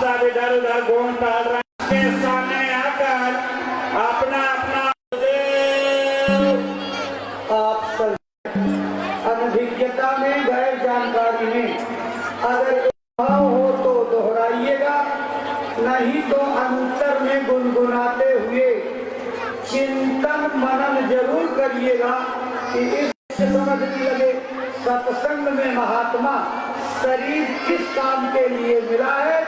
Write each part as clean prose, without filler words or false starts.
सब इधर उधर घूम टहल रहे हैं, के सामने आकर अपना अपना आप सब अनभिज्ञता में, गैर जानकारी में अगर भाव हो तो दोहराइएगा, नहीं तो अंतर में गुनगुनाते हुए चिंतन मनन जरूर करिएगा कि इससे समझने लगे सत्संग में महात्मा शरीर किस काम के लिए मिला है,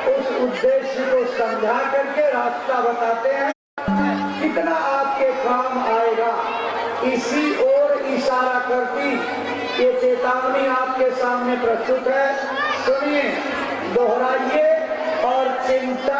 उस उद्देश्य को समझा करके रास्ता बताते हैं, कितना आपके काम आएगा। इसी ओर इशारा करती ये चेतावनी आपके सामने प्रस्तुत है। सुनिए, दोहराइए और चिंता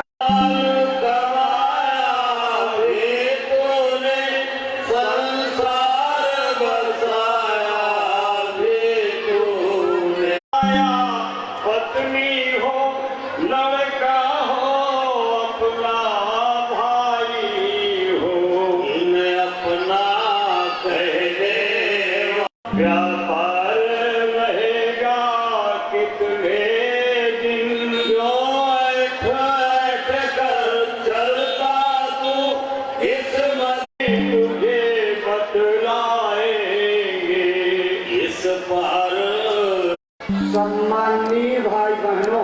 सम्माननीय भाई बहनों,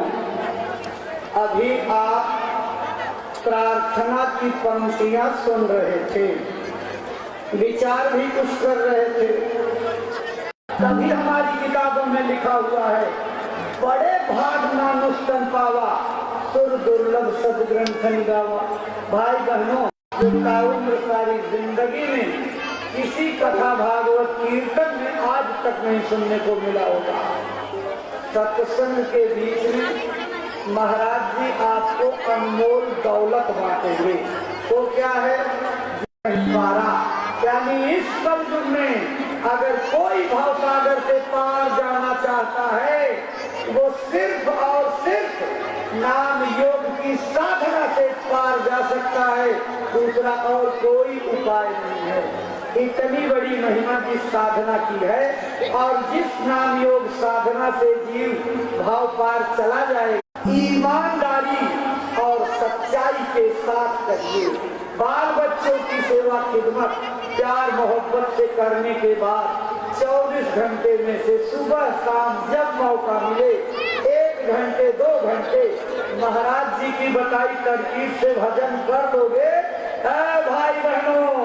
अभी आप प्रार्थना की पंक्तियां सुन रहे थे, विचार भी कुछ कर रहे थे। तभी हमारी किताबों में लिखा हुआ है, बड़े भाग मानुष्टन पावा, सुर दुर्लभ सदग्रंथन गावा। भाई बहनों, उम्र सारी जिंदगी में किसी कथा भागवत कीर्तन में आज तक नहीं सुनने को मिला होगा। सत्संग के बीच में महाराज जी आपको अनमोल दौलत बांटेंगे। तो क्या है, यानी इस कलयुग में अगर कोई भावसागर से पार जाना चाहता है, वो सिर्फ और सिर्फ नाम योग की साधना से पार जा सकता है, दूसरा और कोई उपाय नहीं है। इतनी बड़ी महिमा जिस साधना की है, और जिस नाम योग साधना से जीव भाव पार चला जाए, ईमानदारी और सच्चाई के साथ करिए। बाल बच्चों की सेवा खिदमत प्यार मोहब्बत से करने के बाद 24 घंटे में से सुबह शाम जब मौका मिले 1 घंटे 2 घंटे महाराज जी की बताई तरकीब से भजन कर दोगे, भाई बहनों,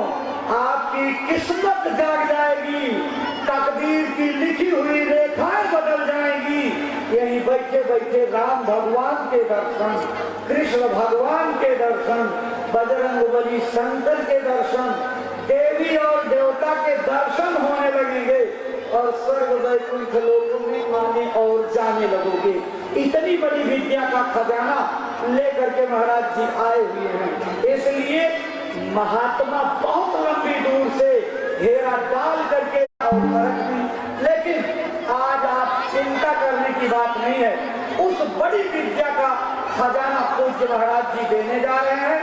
आपकी किस्मत जाग जाएगी, तकदीर की लिखी हुई रेखाएं बदल जाएंगी। यहीं बैठे बैठे राम भगवान के दर्शन, कृष्ण भगवान के दर्शन, बजरंगबली शंकर के दर्शन, देवी और देवता के दर्शन होने लगेंगे और स्वर्ग वैकुंठ लोकों में माने और जाने लगोगे। इतनी बड़ी विद्या का खजाना लेकर के महाराज जी आए हुए हैं। इसलिए महात्मा बहुत लंबी दूर से घेरा डाल करके और लेकिन आज आप चिंता करने की बात नहीं है, उस बड़ी विद्या का खजाना पूज्य महाराज जी देने जा रहे हैं।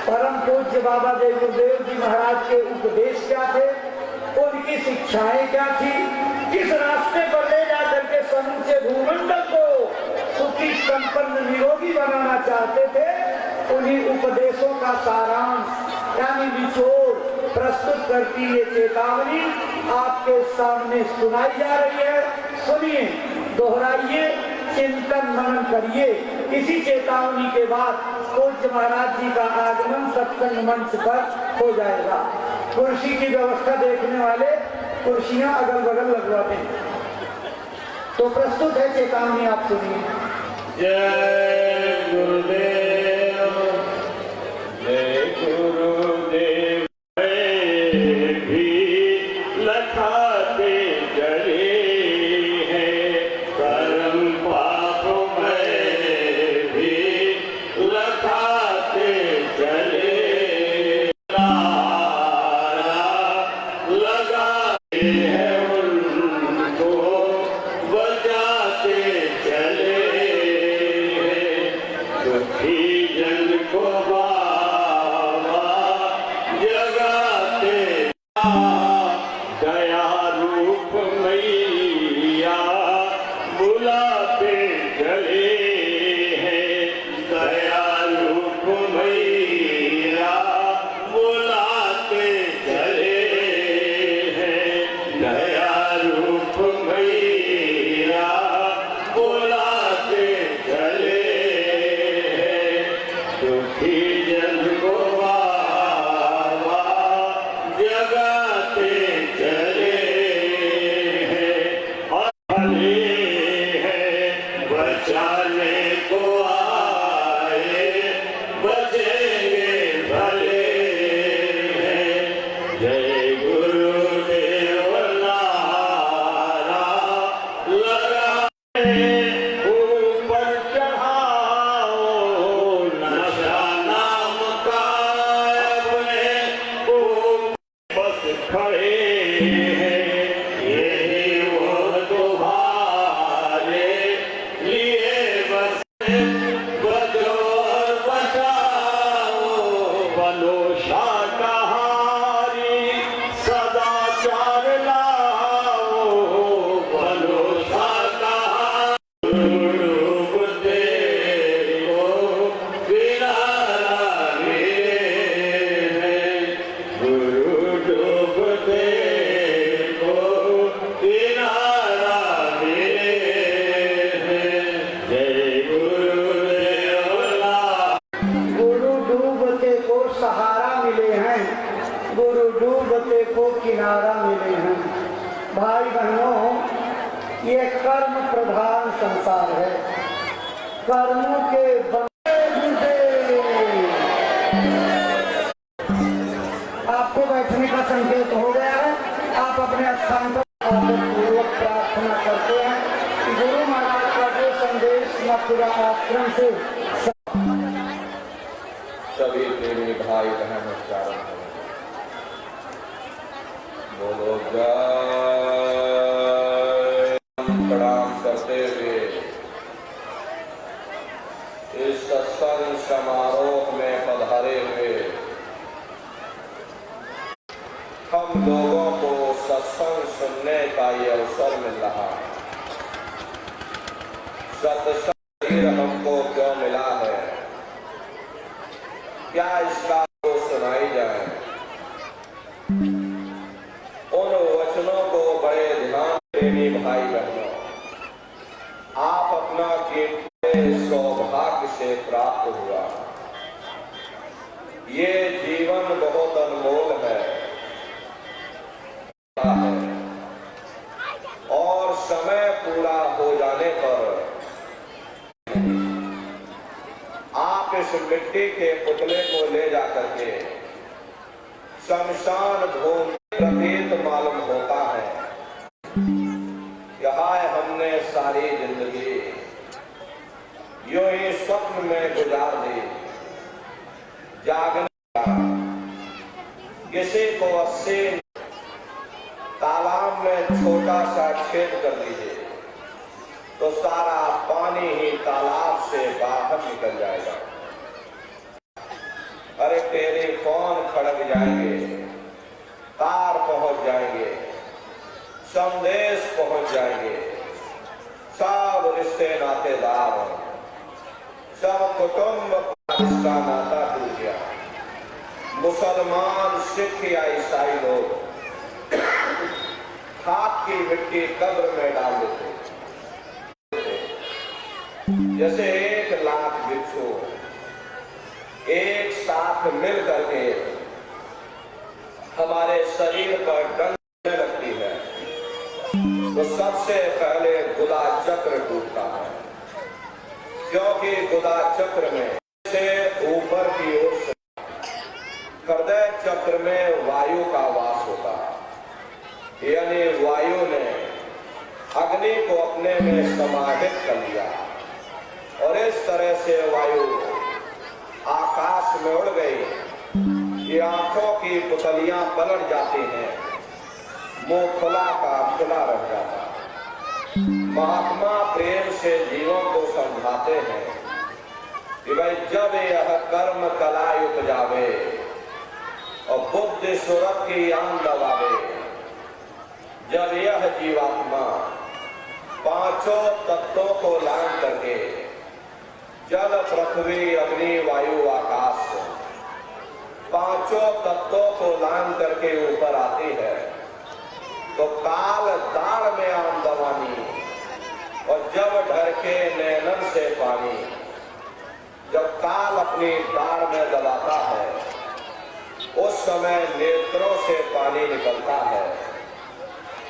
परम पूज्य बाबा देव गुरुदेव जी महाराज के उपदेश क्या थे, उनकी शिक्षाएं क्या थी, किस रास्ते पर ले जाकर के समूचे भूमंडल को सुखी संपन्न निरोगी बनाना चाहते थे, उन्हीं उपदेशों का सारांश यानी निचोड़ प्रस्तुत करती ये चेतावनी आपके सामने सुनाई जा रही है। सुनिए, दोहराइए, चिंतन मनन करिए। इसी चेतावनी के बाद पूज्य महाराज जी का आगमन सत्संग मंच पर हो जाएगा। कुर्सी की व्यवस्था देखने वाले कुर्सियां अगल बगल लगवा दें। तो प्रस्तुत है चेतावनी, आप सुनिए। जय गुरुदेव, जय गुरुदेव। भी लखाते जड़े हैं परम पाप में, भी लखाते चले लगाते हैं उनको बजाते चले। बचाने को आए बचेंगे भले जय गुरुदेव नारा लगाए ऊपर चढ़ाओ नशा नाम का अपने बस खड़े यही वो तुम्हारे लिए बस बचो और बचाओ बनो शाकाहारी सदाचार लाओ बनो शाकाहारी डूबते को किनारा मिले गुरु डूबते को किनारा मिले जय गुरुदेव गुरु डूबते को सहारा मिले हैं, गुरु डूबते को किनारा मिले हैं। भाई बहनों, ये कर्म प्रधान संसार है। कर्मों के बंधे आपको बैठने का संकेत हो गया है। आप अपने स्थान पर आदरपूर्वक प्रार्थना करते हैं कि गुरु महाराज का जो संदेश मथुरा आश्रम से सभी प्रेमी भाई बहन उच्चारण करें। बोलो जय। प्रणाम करते हुए इस सत्संग समारोह में पधारे हुए हम लोगों को सत्संग सुनने का ये अवसर मिल रहा है। सत्संग हमको क्यों मिला है, क्या इसका को सुनाई जाए। उन वचनों को बड़े ध्यान प्रेमी भाई बहनों, आप अपना कीमती सौभाग्य से प्राप्त हुआ। ये जीवन बहुत अनमोल है और समय पूरा हो जाने पर आप इस मिट्टी के पुतले को ले जाकर के शमशान भूमि प्रतीत मालूम होता है। यहाँ हमने सारी जिंदगी यूं ही स्वप्न में गुजार दी। जागने का किसी को 80 तालाब में छोटा सा छेद कर दीजिए तो सारा पानी ही तालाब से बाहर निकल जाएगा। अरे टेलीफोन खड़क जाएंगे, तार पहुंच जाएंगे, संदेश पहुंच जाएंगे, सब रिश्ते नातेदार, सब कुटुंब का नाता टूट गया। मुसलमान, सिख या ईसाई लोग खाक की मिट्टी कब्र में डाल देते। जैसे 1 लाख बिच्छू एक साथ मिल करके हमारे शरीर पर डंकने लगती है तो सबसे पहले गुदा चक्र टूटता है, क्योंकि गुदा चक्र में से ऊपर की ओर से हृदय चक्र में वायु का वास होता है, यानी वायु ने अग्नि को अपने में समाहित कर लिया और इस तरह से वायु आकाश में उड़ गई। ये आंखों की पुतलियां पलट जाती हैं, मुंह खुला का खुला रह जाता। महात्मा प्रेम से जीवों को समझाते हैं कि भाई जब यह कर्म कलाई उपजावे और बुद्धि सूरत की आन दबावे, जब यह जीवात्मा 5 तत्वों को लान करके जल, पृथ्वी, अग्नि, वायु, आकाश 5 तत्वों को लान करके ऊपर आती है तो काल दाढ़ में आम दवानी और जब ढरके नैनन से पानी, जब काल अपनी दाढ़ में दबाता है उस समय नेत्रों से पानी निकलता है,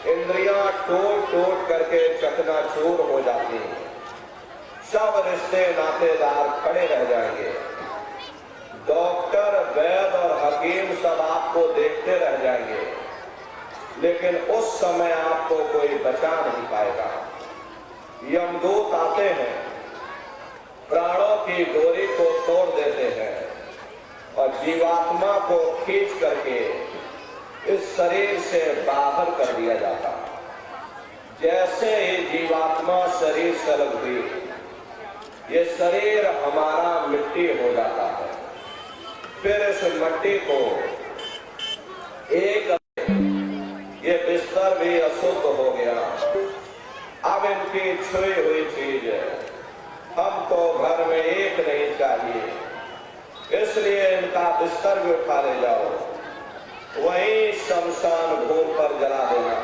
इंद्रियां टूट टूट करके चकनाचूर हो जाती हैं, सब रिश्ते नातेदार खड़े रह जाएंगे। डॉक्टर, वैद्य और हकीम सब आपको देखते रह जाएंगे, लेकिन उस समय आपको कोई बचा नहीं पाएगा। यमदूत आते हैं, प्राणों की डोरी को तोड़ देते हैं और जीवात्मा को खींच करके इस शरीर से बाहर कर दिया जाता। जैसे ही जीवात्मा शरीर से अलग हुई, ये शरीर हमारा मिट्टी हो जाता है। फिर इस मिट्टी को एक ये बिस्तर भी अशुद्ध हो गया। अब इनकी छुई हुई चीज हमको घर में एक नहीं चाहिए, इसलिए इनका बिस्तर भी उठा ले जाओ, वहीं शमशान भूमि पर जला देना।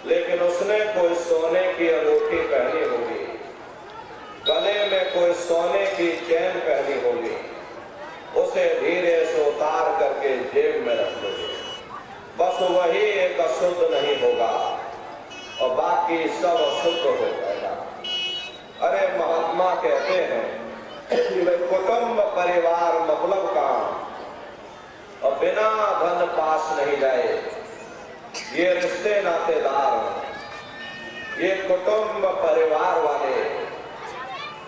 लेकिन उसने कोई सोने की अंगूठी पहनी होगी, गले में कोई सोने की चैन पहनी होगी, उसे धीरे से उतार करके जेब में रख लो। बस वही एक अशुद्ध नहीं होगा और बाकी सब अशुद्ध हो जाएगा। अरे महात्मा कहते हैं कि भाई कुटुंब परिवार मतलब काम और बिना धन पास नहीं जाए। ये रिश्ते नातेदार, ये कुटुंब परिवार वाले,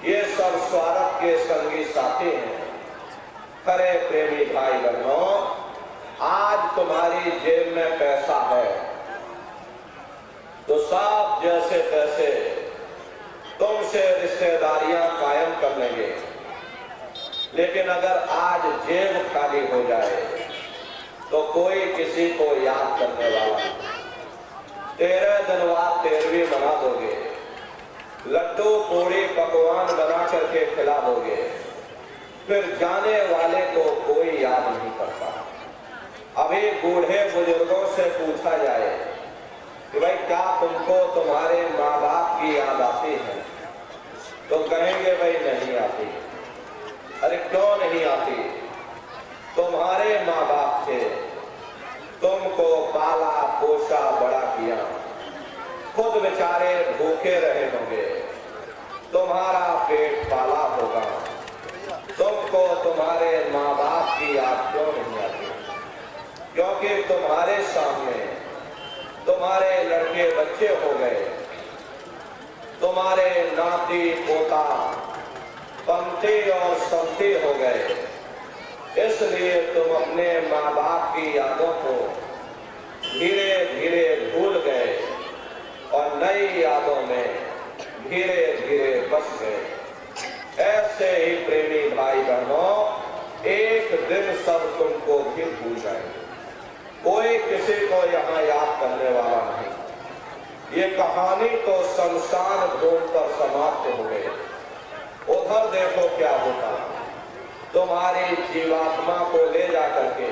ये सब स्वार्थ के संगी साथी हैं। करे प्रेमी भाई बहनों, आज तुम्हारी जेब में पैसा है तो सब जैसे तैसे तुमसे रिश्तेदारियां कायम कर लेंगे। लेकिन अगर आज जेब खाली हो जाए तो कोई किसी को याद करने वाला नहीं। 13 दिन बाद 13वीं मना दोगे, लड्डू पूड़ी पकवान बना करके खिला दोगे, फिर जाने वाले को कोई याद नहीं करता। अभी बूढ़े बुजुर्गों से पूछा जाए कि भाई क्या तुमको तुम्हारे माँ बाप की याद आती है, तो कहेंगे भाई नहीं आती। अरे क्यों नहीं आती? तुम्हारे माँ बाप थे, तुमको पाला पोसा बड़ा किया, खुद बेचारे भूखे रहे होंगे, तुम्हारा पेट पाला होगा, तुमको तुम्हारे माँ बाप की याद क्यों नहीं आती? क्योंकि तुम्हारे सामने तुम्हारे लड़के बच्चे हो गए, तुम्हारे नाती पोता पंथी और संती हो गए, इसलिए तुम अपने माँ बाप की यादों को धीरे धीरे भूल गए और नई यादों में धीरे धीरे बस गए। ऐसे ही प्रेमी भाई बहनों, एक दिन सब तुमको भी भूल जाएंगे। कोई किसी को यहाँ याद करने वाला नहीं। ये कहानी तो शमशान भूमि पर समाप्त हो गई। उधर देखो क्या होता, तुम्हारी जीवात्मा को ले जा करके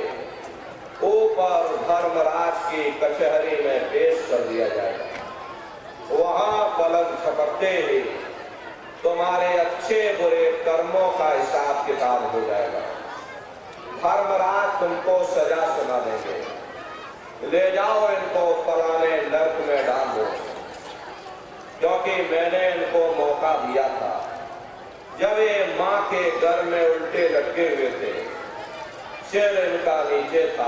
ऊपर धर्मराज की कचहरी में पेश कर दिया जाएगा। वहां पलक झपकते ही तुम्हारे अच्छे बुरे कर्मों का हिसाब किताब हो जाएगा। धर्मराज तुमको सजा सुना देंगे, ले जाओ इनको फलाने नर्क में डाल दो, क्योंकि मैंने इनको मौका दिया था। जब ये माँ के घर में उल्टे लटके हुए थे, सिर इनका नीचे था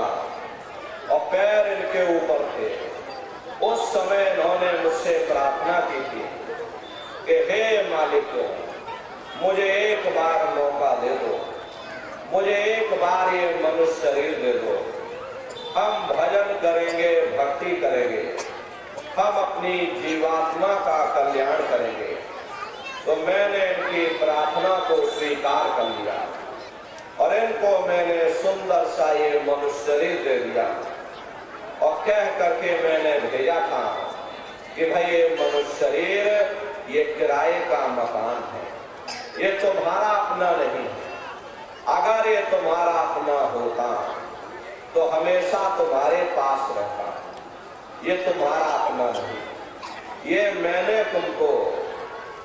और पैर इनके ऊपर थे, उस समय इन्होंने मुझसे प्रार्थना की थी कि हे मालिक, मुझे एक बार मौका दे दो, मुझे एक बार ये मनुष्य शरीर दे दो, हम भजन करेंगे, भक्ति करेंगे, हम अपनी जीवात्मा का कल्याण करेंगे। तो मैंने इनकी प्रार्थना को स्वीकार कर लिया और इनको मैंने सुंदर सा ये मनुष्य शरीर दे दिया और कह करके मैंने भेजा था कि भाई ये मनुष्य शरीर ये किराए का मकान है, ये तुम्हारा अपना नहीं है। अगर ये तुम्हारा अपना होता तो हमेशा तुम्हारे पास रहता, ये तुम्हारा अपना नहीं। ये मैंने तुमको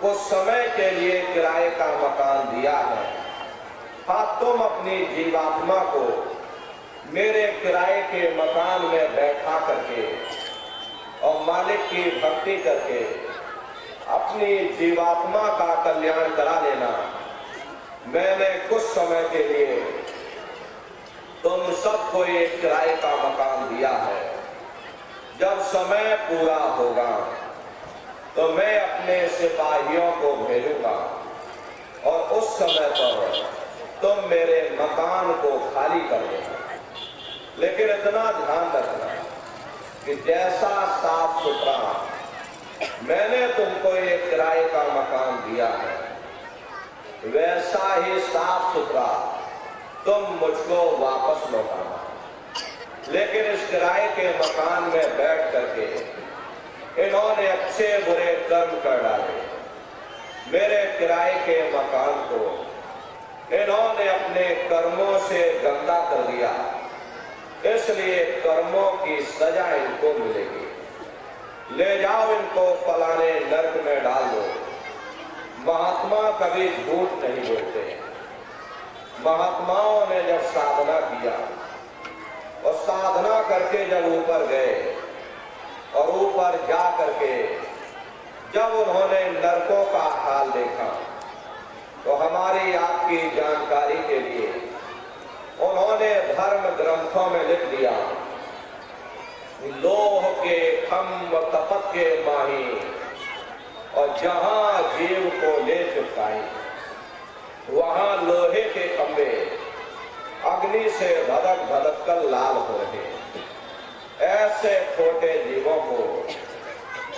कुछ समय के लिए किराए का मकान दिया है। हाँ, तुम अपनी जीवात्मा को मेरे किराए के मकान में बैठा करके और मालिक की भक्ति करके अपनी जीवात्मा का कल्याण करा लेना। मैंने कुछ समय के लिए तुम सबको एक किराए का मकान दिया है। जब समय पूरा होगा तो मैं अपने सिपाहियों को भेजूंगा और उस समय पर तुम मेरे मकान को खाली कर देना। लेकिन इतना ध्यान रखना कि जैसा साफ सुथरा मैंने तुमको एक किराए का मकान दिया है, वैसा ही साफ सुथरा तुम मुझको वापस लौटाना। लेकिन इस किराए के मकान में बैठ करके इन्होंने अच्छे बुरे कर्म कर डाले। मेरे किराए के मकान को इन्होंने अपने कर्मों से गंदा कर दिया, इसलिए कर्मों की सजा इनको मिलेगी। ले जाओ इनको फलाने नरक में डाल दो। महात्मा कभी झूठ नहीं बोलते। महात्माओं ने जब साधना किया और साधना करके जब ऊपर गए और ऊपर जा करके जब उन्होंने नरकों का हाल देखा तो हमारी आपकी जानकारी के लिए उन्होंने धर्म ग्रंथों में लिख दिया, लोह के खम्भ तपत के माही और जहां जीव को ले चुकाई वहां लोहे के खंभे अग्नि से धधक धधक कर लाल हो रहे। ऐसे छोटे जीवों को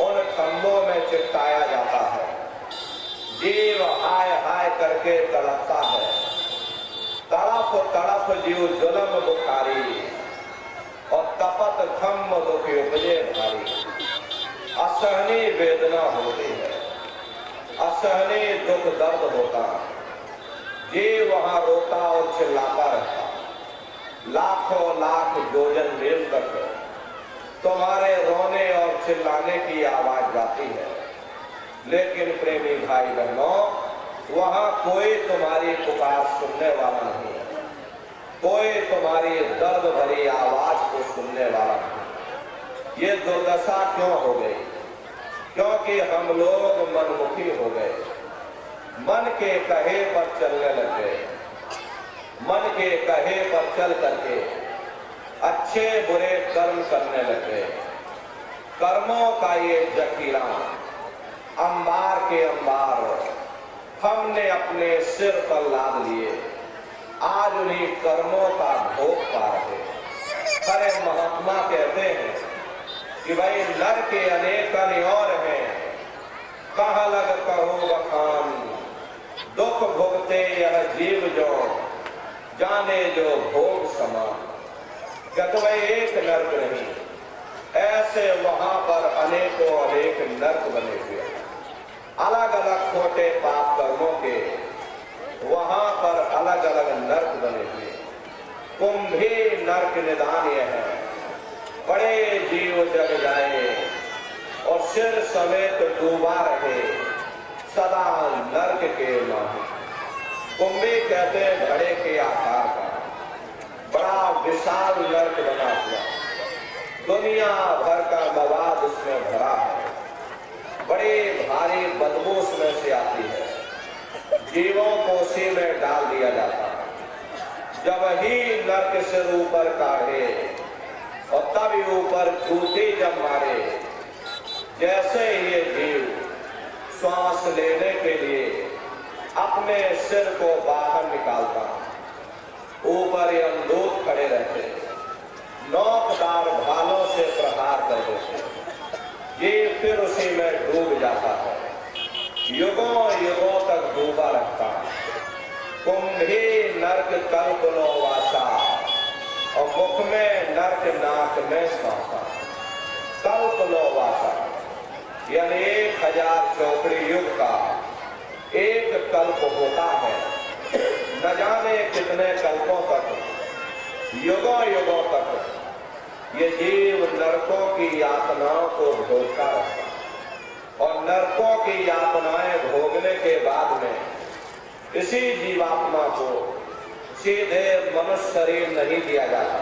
उन खंभों में चिपकाया जाता है। जीव हाय हाय करके तड़पता है। तड़प तड़प जीव जुल्म बुखारी और तपत खम्भ दुखी उपजे भारी। असहनीय वेदना होती है, असहनीय दुख दर्द होता। जीव वहां रोता और चिल्लाता रहता। लाखों लाख योजन मेल तक तुम्हारे रोने और चिल्लाने की आवाज जाती है, लेकिन प्रेमी भाई बहनों, वहां कोई तुम्हारी पुकार सुनने वाला नहीं है। कोई तुम्हारी दर्द भरी आवाज को सुनने वाला नहीं। ये दुर्दशा क्यों हो गई? क्योंकि हम लोग मनमुखी हो गए, मन के कहे पर चलने लग गए। मन के कहे पर चल करके अच्छे बुरे कर्म करने लग गए। कर्मों का ये जखीरा अंबार के अंबार हमने अपने सिर पर लाद लिए। आज उन्हीं कर्मों का भोग पा रहे। अरे महात्मा कहते हैं कि भाई नर के अनेक और हैं, कहाँ लग कहो बखान, दुख भोगते यह जीव जो जाने जो भोग समान। कहते एक नर्क नहीं, ऐसे वहां पर अनेकों अनेक नर्क बने हुए, अलग अलग छोटे पाप कर्मों के वहां पर अलग अलग नर्क बने हुए। कुंभी नर्क निदान यह है, बड़े जीव जग जाए और सिर समेत डूबा रहे सदा नर्क के माही। कुंभी कहते हैं घड़े के आकार का बड़ा विशाल नर्क बना हुआ, दुनिया भर का मवाद उसमें भरा है, बड़ी भारी बदबू उसमें से आती है। जीवों को उसी में डाल दिया जाता है। जब ही नर्क से ऊपर काढ़े और तभी ऊपर जूती जब मारे, जैसे ये जीव श्वास लेने के लिए अपने सिर को बाहर निकालता, ऊपर यमदूत खड़े रहते, नोकदार भालों से प्रहार कर देते। ये फिर उसी में डूब जाता है, युगों युगों तक डूबा रहता है। कुंभी नर्क कल्पनो वासा और मुख में नर्क नाक में सांसा। कल्पनो वासा यानी 1000 चौकड़ी युग का एक कल्प होता है। न जाने कितने कल्पों तक, युगों युगों तक ये जीव नरकों की यातनाओं को भोगता रहता और नरकों की यातनाएं भोगने के बाद में इसी जीवात्मा को सीधे मनुष्य शरीर नहीं दिया जाता,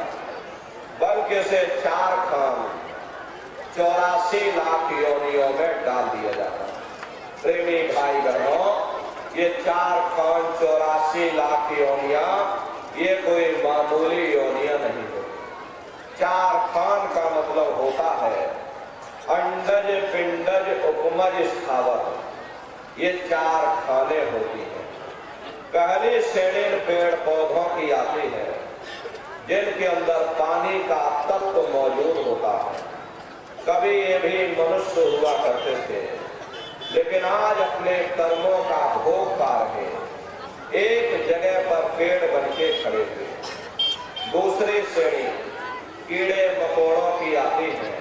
बल्कि इसे 4 खान 84 लाख योनियों में डाल दिया जाता। प्रेमी भाई बहनों, ये 4,84 लाख योनियां ये कोई मामूली योनियां नहीं होती। 4 खान का मतलब होता है अंडज, पिंडज, उपमज, स्थावर। ये 4 खाने होती हैं। पहली श्रेणी पेड़ पौधों की आती है जिनके अंदर पानी का तत्व मौजूद होता है। कभी ये भी मनुष्य हुआ करते थे, लेकिन आज अपने कर्मों का भोग पा रहे एक जगह पर पेड़ बनके खड़े हुए। दूसरी श्रेणी कीड़े मकोड़ों की आती है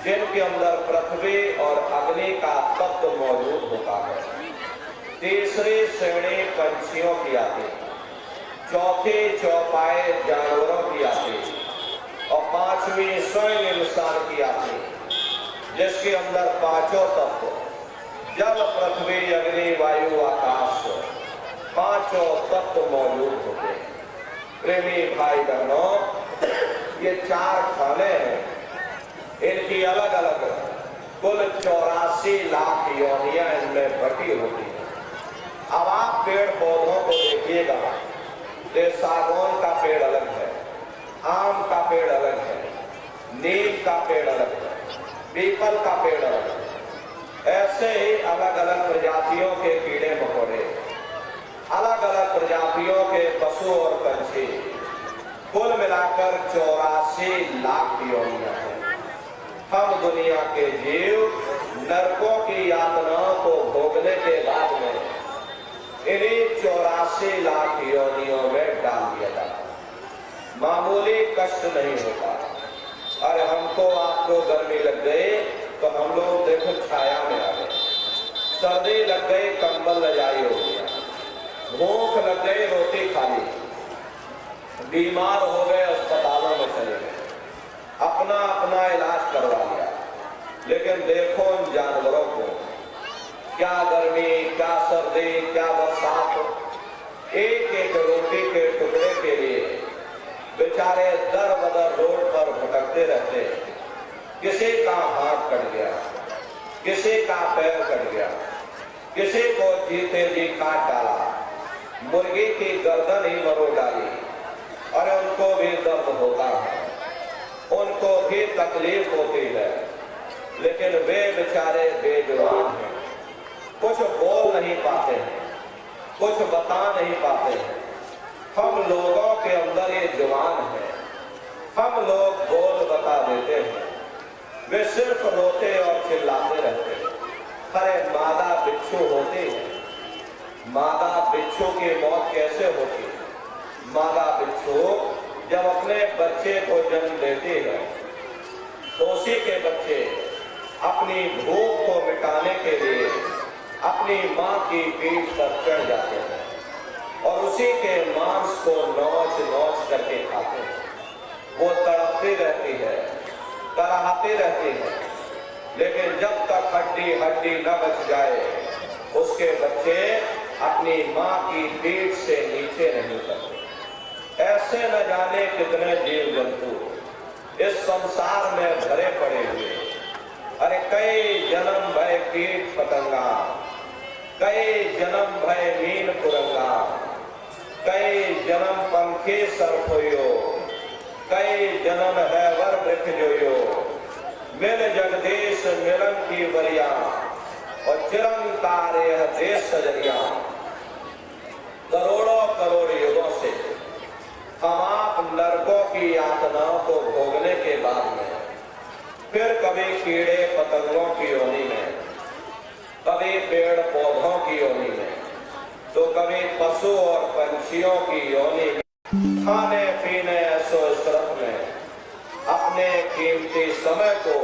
जिनके अंदर पृथ्वी और अग्नि का तत्व मौजूद होता है। तीसरी श्रेणी पंछियों की आती है। चौथी चौपाए जानवरों की आती और 5वीं स्वयं इंसान की आती, जिसके अंदर 5 तत्व जल, पृथ्वी, अग्नि, वायु, आकाश 5 तत्व मौजूद होते हैं। प्रेमी भाई बहनों, ये 4 खाने हैं, इनकी अलग अलग कुल 84 लाख योनियां इनमें बटी होती हैं। अब आप पेड़ पौधों को देखिएगा, सागौन का पेड़ अलग है, आम का पेड़ अलग है, नीम का पेड़ अलग है, पीपल का पेड़ अलग है। ऐसे ही अलग अलग प्रजातियों के कीड़े मकोड़े, अलग अलग प्रजातियों के पशु और पंछी, कुल मिलाकर 84 लाख योनियां हैं। हम दुनिया के जीव नरकों की यातनाओं को भोगने के बाद में इन्हीं 84 लाख योनियों में डाल दिया जाता है। मामूली कष्ट नहीं होता। अरे हमको आपको गर्मी लग गई तो हम लोग देखो छाया में आ गए, सर्दी लग गई कंबल रजाई हो गया, भूख लग गई रोटी खा ली, बीमार हो गए अस्पतालों में चले गए, अपना अपना इलाज करवा लिया। लेकिन देखो उन जानवरों को, क्या गर्मी, क्या सर्दी, क्या बरसात, एक एक रोटी के टुकड़े के लिए बेचारे दर बदर रोड पर भटकते रहते। किसी का हाथ कट गया, किसी का पैर कट गया, किसी को जीते जी काट डाला, मुर्गी की गर्दन ही मरोड़ डाली। और उनको भी दर्द होता है, उनको भी तकलीफ होती है, लेकिन वे बेचारे बेजुबान हैं, कुछ बोल नहीं पाते हैं, कुछ बता नहीं पाते हैं। हम लोगों के अंदर ये जुबान है, हम लोग बोल बता देते हैं, वे सिर्फ रोते और चिल्लाते रहते हैं। अरे मादा बिच्छू होती है, मादा बिच्छू की मौत कैसे होती है? मादा बिच्छू जब अपने बच्चे को जन्म देती है तो उसी के बच्चे अपनी भूख को मिटाने के लिए अपनी मां की पीठ पर चढ़ जाते हैं और उसी के मांस को नोच नोच करके खाते हैं। वो तड़पती रहती है, कराहती रहती है, लेकिन जब तक हड्डी हड्डी न बच जाए उसके बच्चे अपनी मां की पीठ से नीचे नहीं उतरते। ऐसे न जाने कितने जीव जंतु इस संसार में भरे पड़े हुए। अरे कई जन्म भय कीट पतंगा, कई जन्म भय मीन कुरंगा, कई जन्म पंखी सरफोयो, कई जन्म है वर वृक्ष जोयो, मिल जगदीश मिलन की बलिया और चिरंकार यह देश सजरिया। करोड़ों करोड़ युगों से हम आप नरकों की यातनाओं को भोगने के बाद में फिर कभी कीड़े पतंगों की योनि में, कभी पेड़ पौधों की योनि में, तो कभी पशु और पंछियों की योनि में खाने पीने ऐसो इसरत में अपने कीमती समय को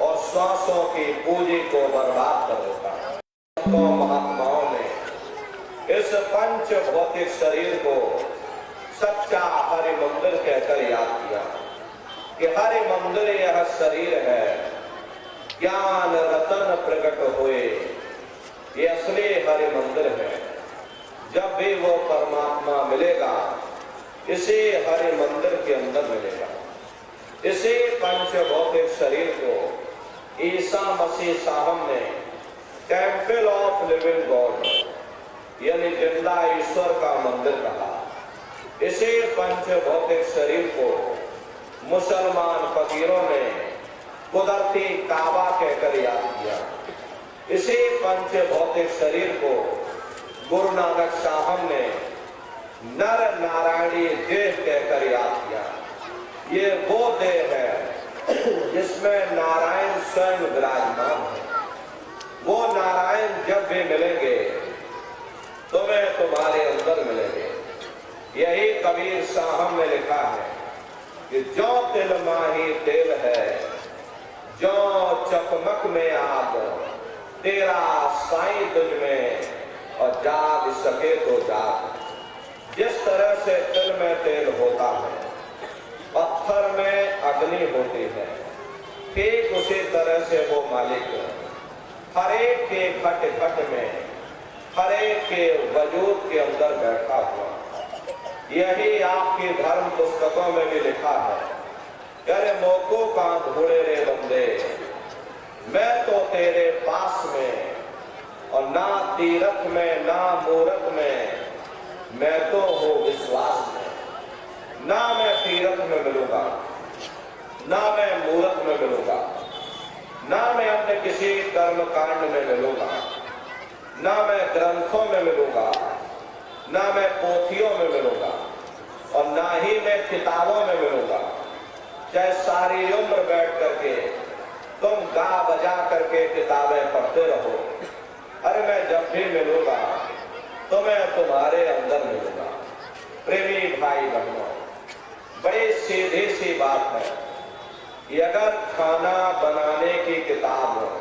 और श्वासों की पूंजी को बर्बाद कर देता है। तो महात्माओं ने इस पंच भौतिक शरीर को सच्चा हरि मंदिर कहकर याद किया कि हरि मंदिर यह शरीर है, ज्ञान रतन प्रकट हुए, ये असली हरि मंदिर है। जब भी वो परमात्मा मिलेगा इसी हरि मंदिर के अंदर मिलेगा। इसी पंच भौतिक शरीर को ईसा मसीह साहब ने टेम्पल ऑफ लिविंग गॉड, यानी जिंदा ईश्वर का मंदिर कहा। इसे पंच भौतिक शरीर को मुसलमान फकीरों ने कुदरती काबा कहकर याद किया। इसी पंच भौतिक शरीर को गुरु नानक साहब ने नर नारायणी देह कहकर याद किया। ये वो देह है जिसमें नारायण स्वयं विराजमान है। वो नारायण जब भी मिलेंगे तुम्हें तुम्हारे अंदर मिलेंगे। यही कबीर साहब ने लिखा है कि जो तिल माही तेल है, जो चकमक में आग, तेरा साईं तुझ में और जाग सके तो जाग। जिस तरह से तिल में तेल होता है, पत्थर में अग्नि होती है, ठीक उसी तरह से वो मालिक हर एक के घट घट में, हर एक के वजूद के अंदर बैठा हुआ। यही आपकी धर्म पुस्तकों में भी लिखा है, अरे मोको का ढूंढे रे बंदे, मैं तो तेरे पास में, और ना तीरथ में ना मूरत में, मैं तो हूँ विश्वास में। ना मैं तीरथ में मिलूंगा, ना मैं मूरत में मिलूंगा, ना मैं अपने किसी कर्म कांड में मिलूंगा, ना मैं ग्रंथों में मिलूंगा, ना मैं पोथियों में मिलूंगा, और ना ही मैं किताबों में मिलूंगा। चाहे सारी उम्र बैठ करके तुम गा बजा करके किताबें पढ़ते रहो, अरे मैं जब भी मिलूंगा तो मैं तुम्हारे अंदर मिलूंगा। प्रेमी भाई बहनों, बड़ी सीधी सी बात है कि अगर खाना बनाने की किताब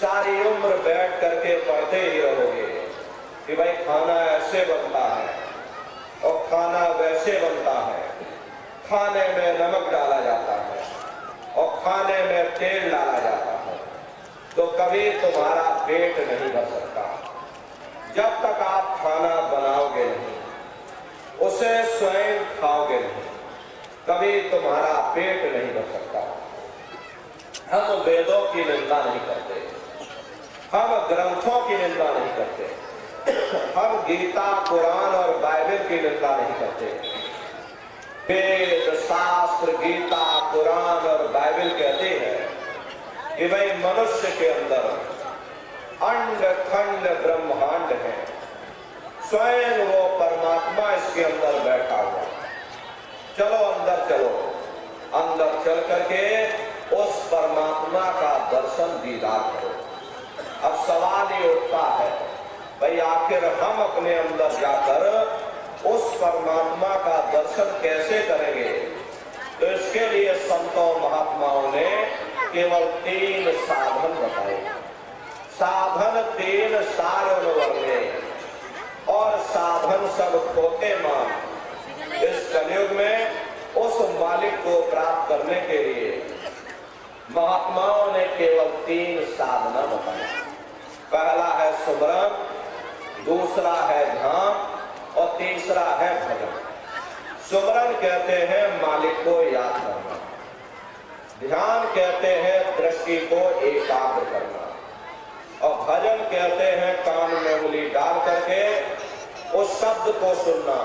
सारी उम्र बैठ करके पढ़ते ही रहोगे कि भाई खाना ऐसे बनता है और खाना वैसे बनता है, खाने में नमक डाला जाता है और खाने में तेल डाला जाता है, तो कभी तुम्हारा पेट नहीं भर सकता। जब तक आप खाना बनाओगे नहीं, उसे स्वयं खाओगे नहीं, कभी तुम्हारा पेट नहीं भर सकता। हम वेदों की निंदा नहीं करते, हम ग्रंथों की निंदा नहीं करते, हम गीता कुरान और बाइबल की निंदा नहीं करते। वेद शास्त्र गीता कुरान और बाइबल कहते हैं कि भाई मनुष्य के अंदर अंड खंड ब्रह्मांड है, स्वयं वो परमात्मा इसके अंदर बैठा हुआ। चलो अंदर चलो, अंदर चल करके उस परमात्मा का दर्शन दीदार करो। अब सवाल ये उठता है, भाई आखिर हम अपने अंदर जाकर उस परमात्मा का दर्शन कैसे करेंगे? तो इसके लिए संतों महात्माओं ने केवल 3 साधन बताए। साधन 3 सारे वर्णे और साधन सब खोते मान। इस कलयुग में उस मालिक को प्राप्त करने के लिए महात्माओं ने केवल 3 साधना बताई। पहला है सुमरन, दूसरा है ध्यान और तीसरा है भजन। सुमरन कहते हैं मालिक को याद करना, ध्यान कहते हैं दृष्टि को एकाग्र करना, और भजन कहते हैं कान में उंगली डाल करके उस शब्द को सुनना,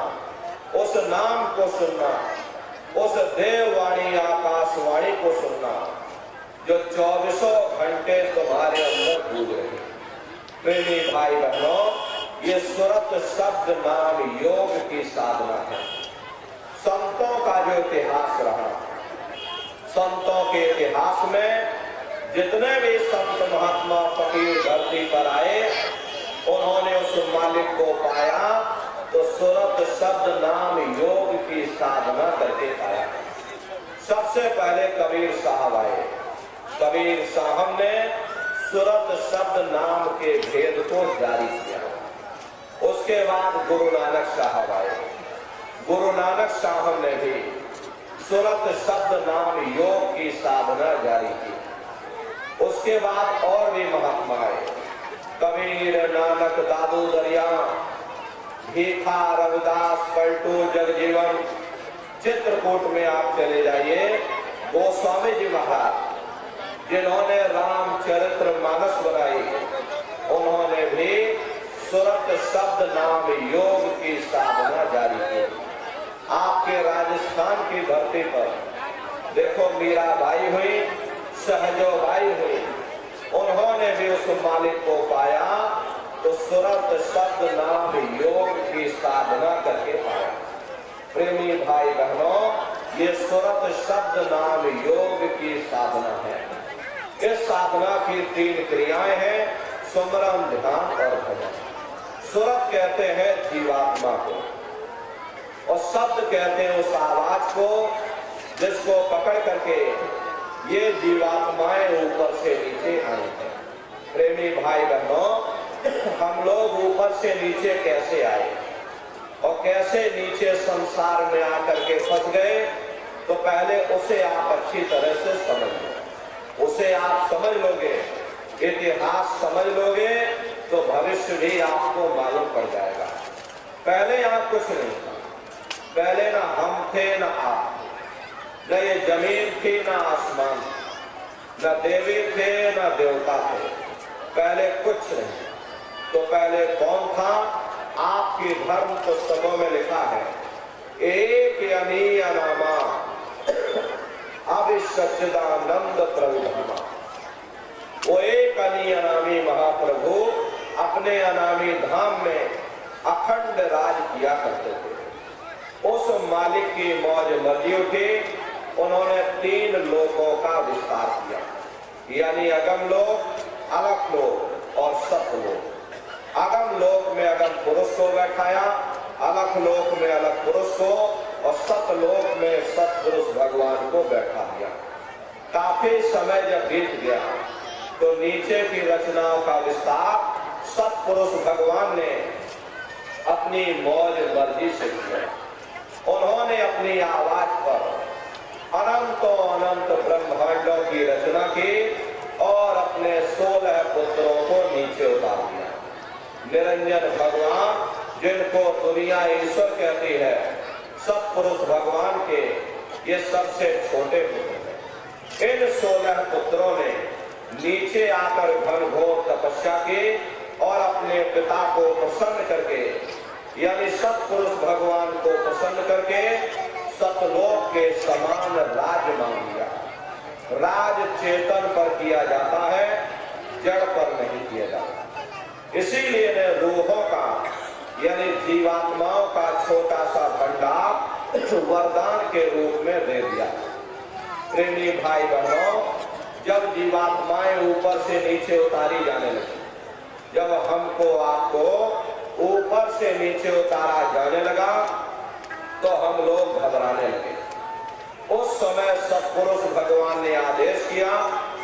उस नाम को सुनना, उस देववाणी आकाशवाणी को सुनना जो 24 घंटे तुम्हारे अंदर गूंज रही। प्रेमी भाई बहनों, ये सुरत शब्द नाम योग की साधना है। संतों का जो इतिहास रहा, संतों के इतिहास में जितने भी संत महात्मा फकीर धरती पर आए, उन्होंने उस मालिक को पाया तो सुरत शब्द नाम योग की साधना करके पाया। सबसे पहले कबीर साहब आए। कबीर साहब ने सुरत शब्द नाम के भेद को जारी किया। उसके बाद गुरु नानक साहब आए। गुरु नानक साहब ने भी सुरत शब्द नाम योग की साधना जारी की। उसके बाद और भी महात्मा आए, कबीर, नानक, दादू दरिया, भीखा, रविदास, पलटू, जगजीवन। चित्रकूट में आप चले जाइए, गोस्वामी जी महाराज जिन्होंने रामचरित्र मानस बनाई, उन्होंने भी सुरत शब्द नाम योग की साधना जारी की। आपके राजस्थान की धरती पर देखो मीराबाई हुई, सहजोबाई हुई, उन्होंने भी उस मालिक को पाया तो सुरत शब्द नाम योग की साधना करके पाया। प्रेमी भाई बहनों, ये सुरत शब्द नाम योग की साधना है। इस साधना की 3 क्रियाएं हैं, सुमरन, ध्यान और भजन। सुरत कहते हैं जीवात्मा को और शब्द कहते हैं उस आवाज को जिसको पकड़ करके ये जीवात्माएं ऊपर से नीचे आई हैं। प्रेमी भाई बहनों, हम लोग ऊपर से नीचे कैसे आए और कैसे नीचे संसार में आकर के फंस गए, तो पहले उसे आप अच्छी तरह से समझ लो। उसे आप समझ लोगे, इतिहास समझ लोगे तो भविष्य भी आपको मालूम पड़ जाएगा। पहले यहाँ कुछ नहीं था, पहले ना हम थे ना आप, न ये जमीन थी ना आसमान, न देवी थे ना देवता थे, पहले कुछ नहीं। तो पहले कौन था? आपकी धर्म पुस्तकों में लिखा है, एक यमी अनामा अविसच्चिदानंद प्रभु धामा। वो एक अनी अनामी महाप्रभु अपने अनामी धाम में अखंड राज किया करते थे। उस मालिक की मौज मर्जी उठी, उन्होंने 3 लोकों का विस्तार किया, यानी अगम लोक, अलख लोक और सतलोक। अगम लोक में अगम पुरुष को बैठाया, अलख लोक में अलख पुरुष को और सतलोक में सतपुरुष भगवान को बैठा दिया। काफी समय जब बीत गया तो नीचे की रचनाओं का विस्तार सतपुरुष भगवान ने अपनी मौज मर्जी से किया। उन्होंने अपनी आवाज पर अनंतों अनंत ब्रह्मांडों की रचना की और अपने 16 पुत्रों को नीचे उतार दिया। निरंजन भगवान, जिनको दुनिया ईश्वर कहती है, सतपुरुष भगवान के ये सबसे छोटे पुत्र हैं। इन 16 पुत्रों ने नीचे आकर घनघोर तपस्या की और अपने पिता को प्रसन्न करके, यानी सतपुरुष भगवान को प्रसन्न करके सतलोक के समान राज मांग लिया। राज चेतन पर किया जाता है, जड़ पर नहीं किया जाता। इसीलिए ने रूहों का यानी जीवात्माओं का छोटा सा भंडार वरदान के रूप में दे दिया। प्रेमी भाई बहनों, जब जीवात्माएं ऊपर से नीचे उतारी जाने लगी, जब हमको आपको ऊपर से नीचे उतारा जाने लगा तो हम लोग घबराने लगे। उस समय सतपुरुष भगवान ने आदेश किया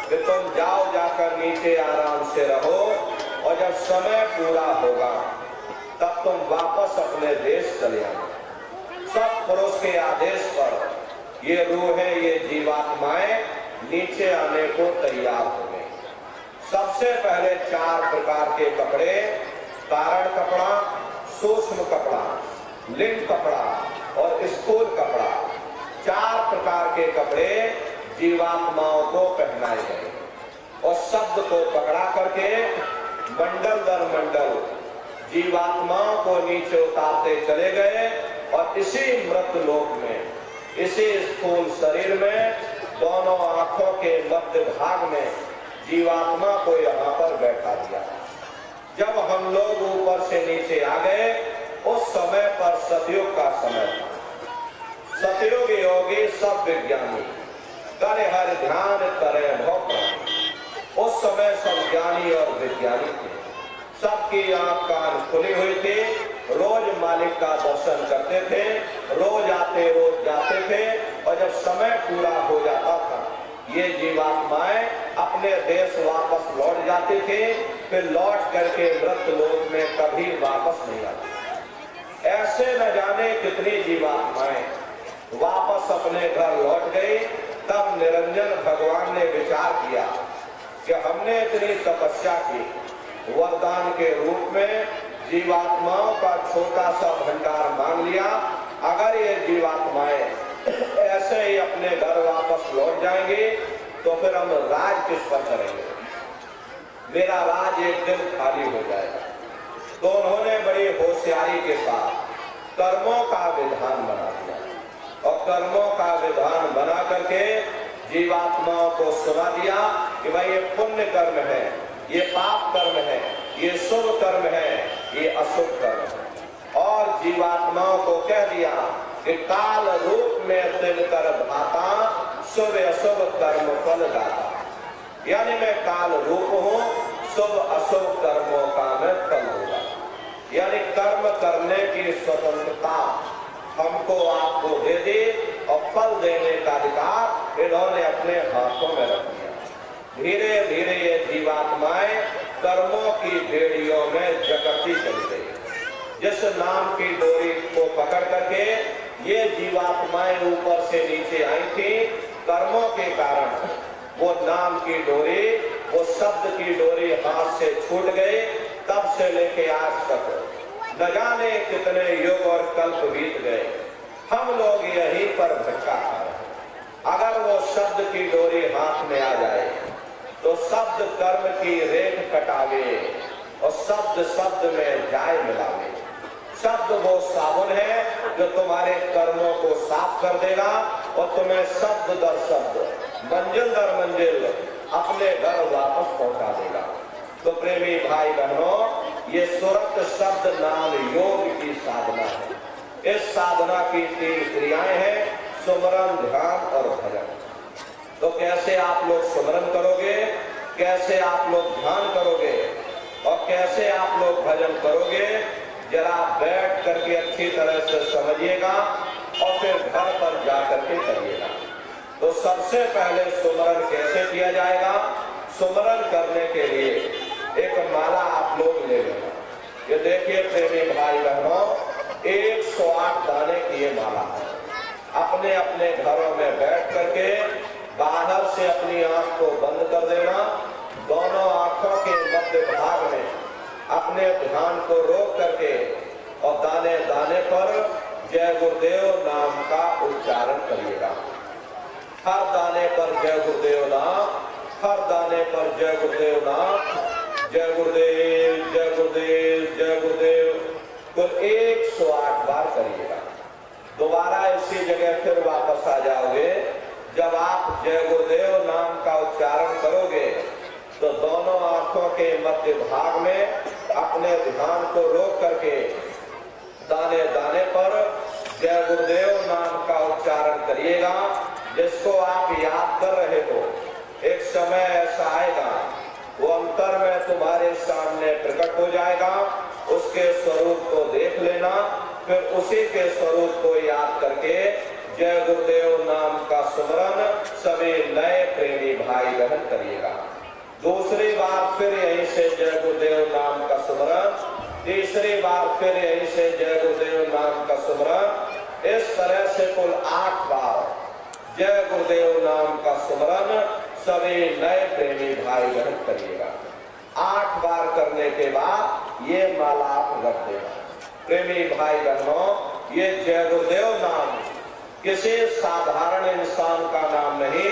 कि तुम जाओ, जाकर नीचे आराम से रहो और जब समय पूरा होगा तब तुम वापस अपने देश चले आना। सतपुरुष के आदेश पर ये रूहें, ये जीवात्माएं नीचे आने को तैयार हो गई। सबसे पहले 4 प्रकार के कपड़े, कारण कपड़ा, सूक्ष्म कपड़ा, लिंग कपड़ा और स्थूल कपड़ा, 4 प्रकार के कपड़े जीवात्माओं को पहनाए गए और शब्द को पकड़ा करके मंडल दर मंडल जीवात्माओं को नीचे उतारते चले गए और इसी मृत लोक में, इसी स्थूल शरीर में, दोनों आंखों के मध्य भाग में जीवात्मा को यहाँ पर बैठा दिया। जब हम लोग ऊपर से नीचे आ गए, उस समय पर सतयुग का समय था। सतयुग योगी सब विज्ञानी करे हर ध्यान करे भोग। उस समय सब ज्ञानी और विज्ञानी थे, सबकी आंख कान खुली हुई थी, रोज मालिक का दर्शन करते थे, रोज आते रोज जाते थे और जब समय पूरा हो जाता था ये जीवात्माएं अपने देश वापस लौट जाती थी, फिर लौट करके मृत लोक में कभी वापस नहीं आती। ऐसे न जाने कितनी जीवात्माएं वापस अपने घर लौट गई। तब निरंजन भगवान ने विचार किया कि हमने इतनी तपस्या की, वरदान के रूप में जीवात्माओं का छोटा सा भंडार मांग लिया, अगर ये जीवात्माएं ऐसे ही अपने घर वापस लौट जाएंगे तो फिर हम राज किस पर करेंगे। मेरा राज एक दिन खाली हो जाएगा। तो उन्होंने बड़ी होशियारी के साथ कर्मों का विधान बना दिया और कर्मों का विधान बना करके जीवात्माओं को सुना दिया कि भाई ये पुण्य कर्म है, ये पाप कर्म है, ये शुभ कर्म है, ये अशुभ कर्म है। और जीवात्माओं को कह दिया कि काल रूप में तिल कर भाता, शुभ अशुभ कर्म फल दाता। यानी मैं काल रूप हूँ, शुभ अशुभ कर्मों का मैं फल दूंगा। यानी कर्म करने की स्वतंत्रता हमको आपको दे दी और फल देने का अधिकार इन्होंने अपने हाथों में रख दिया। धीरे धीरे ये जीवात्माएं कर्मों की बेड़ियों में जकड़ती चली गई। जिस नाम की डोरी को पकड़ करके ये जीवात्माएं ऊपर से नीचे आई थी, कर्मों के कारण वो नाम की डोरी, वो शब्द की डोरी हाथ से छूट गई। तब से लेके आज तक न जाने कितने युग और कल्प बीत गए, हम लोग यहीं पर भटका खा रहे हैं। अगर वो शब्द की डोरी हाथ में आ जाए तो शब्द कर्म की रेख कटावे और शब्द शब्द में जाए मिलावे। शब्द वो साबुन है जो तुम्हारे कर्मों को साफ कर देगा और तुम्हें शब्द दर शब्द, मंजिल दर मंजिल अपने घर वापस पहुंचा देगा। तो प्रेमी भाई बहनों, ये सुरत शब्द नाम योग की साधना है। इस साधना की 3 क्रियाएं हैं, सुमरन, ध्यान और भजन। तो कैसे आप लोग सुमरन करोगे, कैसे आप लोग ध्यान करोगे और कैसे आप लोग भजन करोगे, जरा बैठ करके अच्छी तरह से समझिएगा और फिर घर पर जाकर के करिएगा। तो सबसे पहले सुमरन कैसे किया जाएगा? सुमरन करने के लिए एक माला आप लोग ले लेना। ये देखिए प्रेमी भाई बहनों, 108 दाने की ये माला है। अपने अपने घरों में बैठ करके बाहर से अपनी आंख को बंद कर देना, दोनों आंखों के मध्य भाग में अपने ध्यान को रोक करके और दाने दाने पर जय गुरुदेव नाम का उच्चारण करिएगा। हर दाने पर जय गुरुदेव नाम, हर दाने पर जय गुरुदेव नाम, जय गुरुदेव, जय गुरुदेव, जय गुरुदेव। तो 108 बार करिएगा। दोबारा इसी जगह फिर वापस आ जाओगे। जब आप जय गुरुदेव नाम का उच्चारण करोगे तो दोनों आंखों के मध्य भाग में अपने ध्यान को रोक करके दाने दाने पर जय गुरुदेव नाम का उच्चारण करिएगा। जिसको आप याद कर रहे हो, एक समय ऐसा आएगा वो अंतर में तुम्हारे सामने प्रकट हो जाएगा। उसके स्वरूप को देख लेना, फिर उसी के स्वरूप को याद करके जय गुरुदेव नाम का सुमरन सभी नए प्रेमी भाई बहन करिएगा। दूसरी बार फिर यहीं से जय गुरुदेव नाम का सुमरन, तीसरी बार फिर यहीं से जय गुरुदेव नाम का सुमरन। इस तरह से कुल 8 बार जय गुरुदेव नाम का सुमरन सभी नए प्रेमी भाई बहन करिएगा। 8 बार करने के बाद ये माला आप रख देना। प्रेमी भाई बहनों, ये जय गुरुदेव नाम किसी साधारण इंसान का नाम नहीं,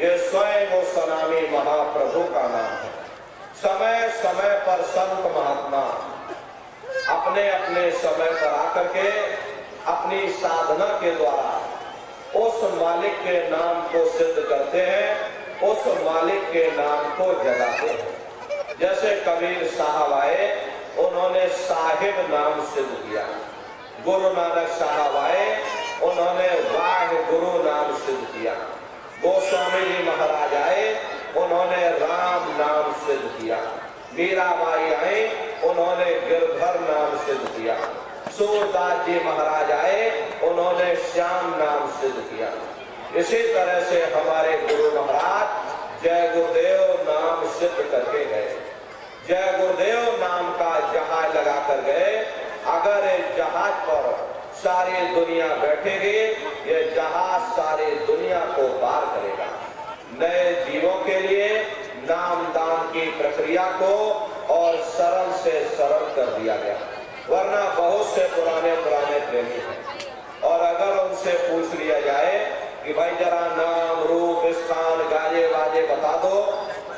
ये स्वयं वो सनामी महाप्रभु का नाम है। समय समय पर संत महात्मा अपने अपने समय पर आकर के अपनी साधना के द्वारा उस मालिक के नाम को सिद्ध करते हैं, उस मालिक के नाम को जगाते हैं। जैसे कबीर साहब आए, उन्होंने साहिब नाम सिद्ध किया। गुरु नानक साहब आए, उन्होंने वाह गुरु नाम सिद्ध किया। गोस्वामी जी महाराज आए, उन्होंने राम नाम सिद्ध किया। मीराबाई आई, उन्होंने गिरधर नाम सिद्ध किया। सूरदास जी महाराज आए, उन्होंने श्याम नाम सिद्ध किया। इसी तरह से हमारे गुरु महाराज जय गुरुदेव नाम सिद्ध करके गए। जय गुरुदेव नाम का जहाज लगा कर गए। अगर इस जहाज पर सारी दुनिया बैठेगी, ये जहाज सारी दुनिया को पार करेगा। नए जीवों के लिए नाम दान की प्रक्रिया को और सरल से सरल कर दिया गया। वरना बहुत से पुराने प्रेमी हैं और अगर उनसे पूछ लिया जाए कि भाई जरा नाम रूप स्थान गाजे वाजे बता दो,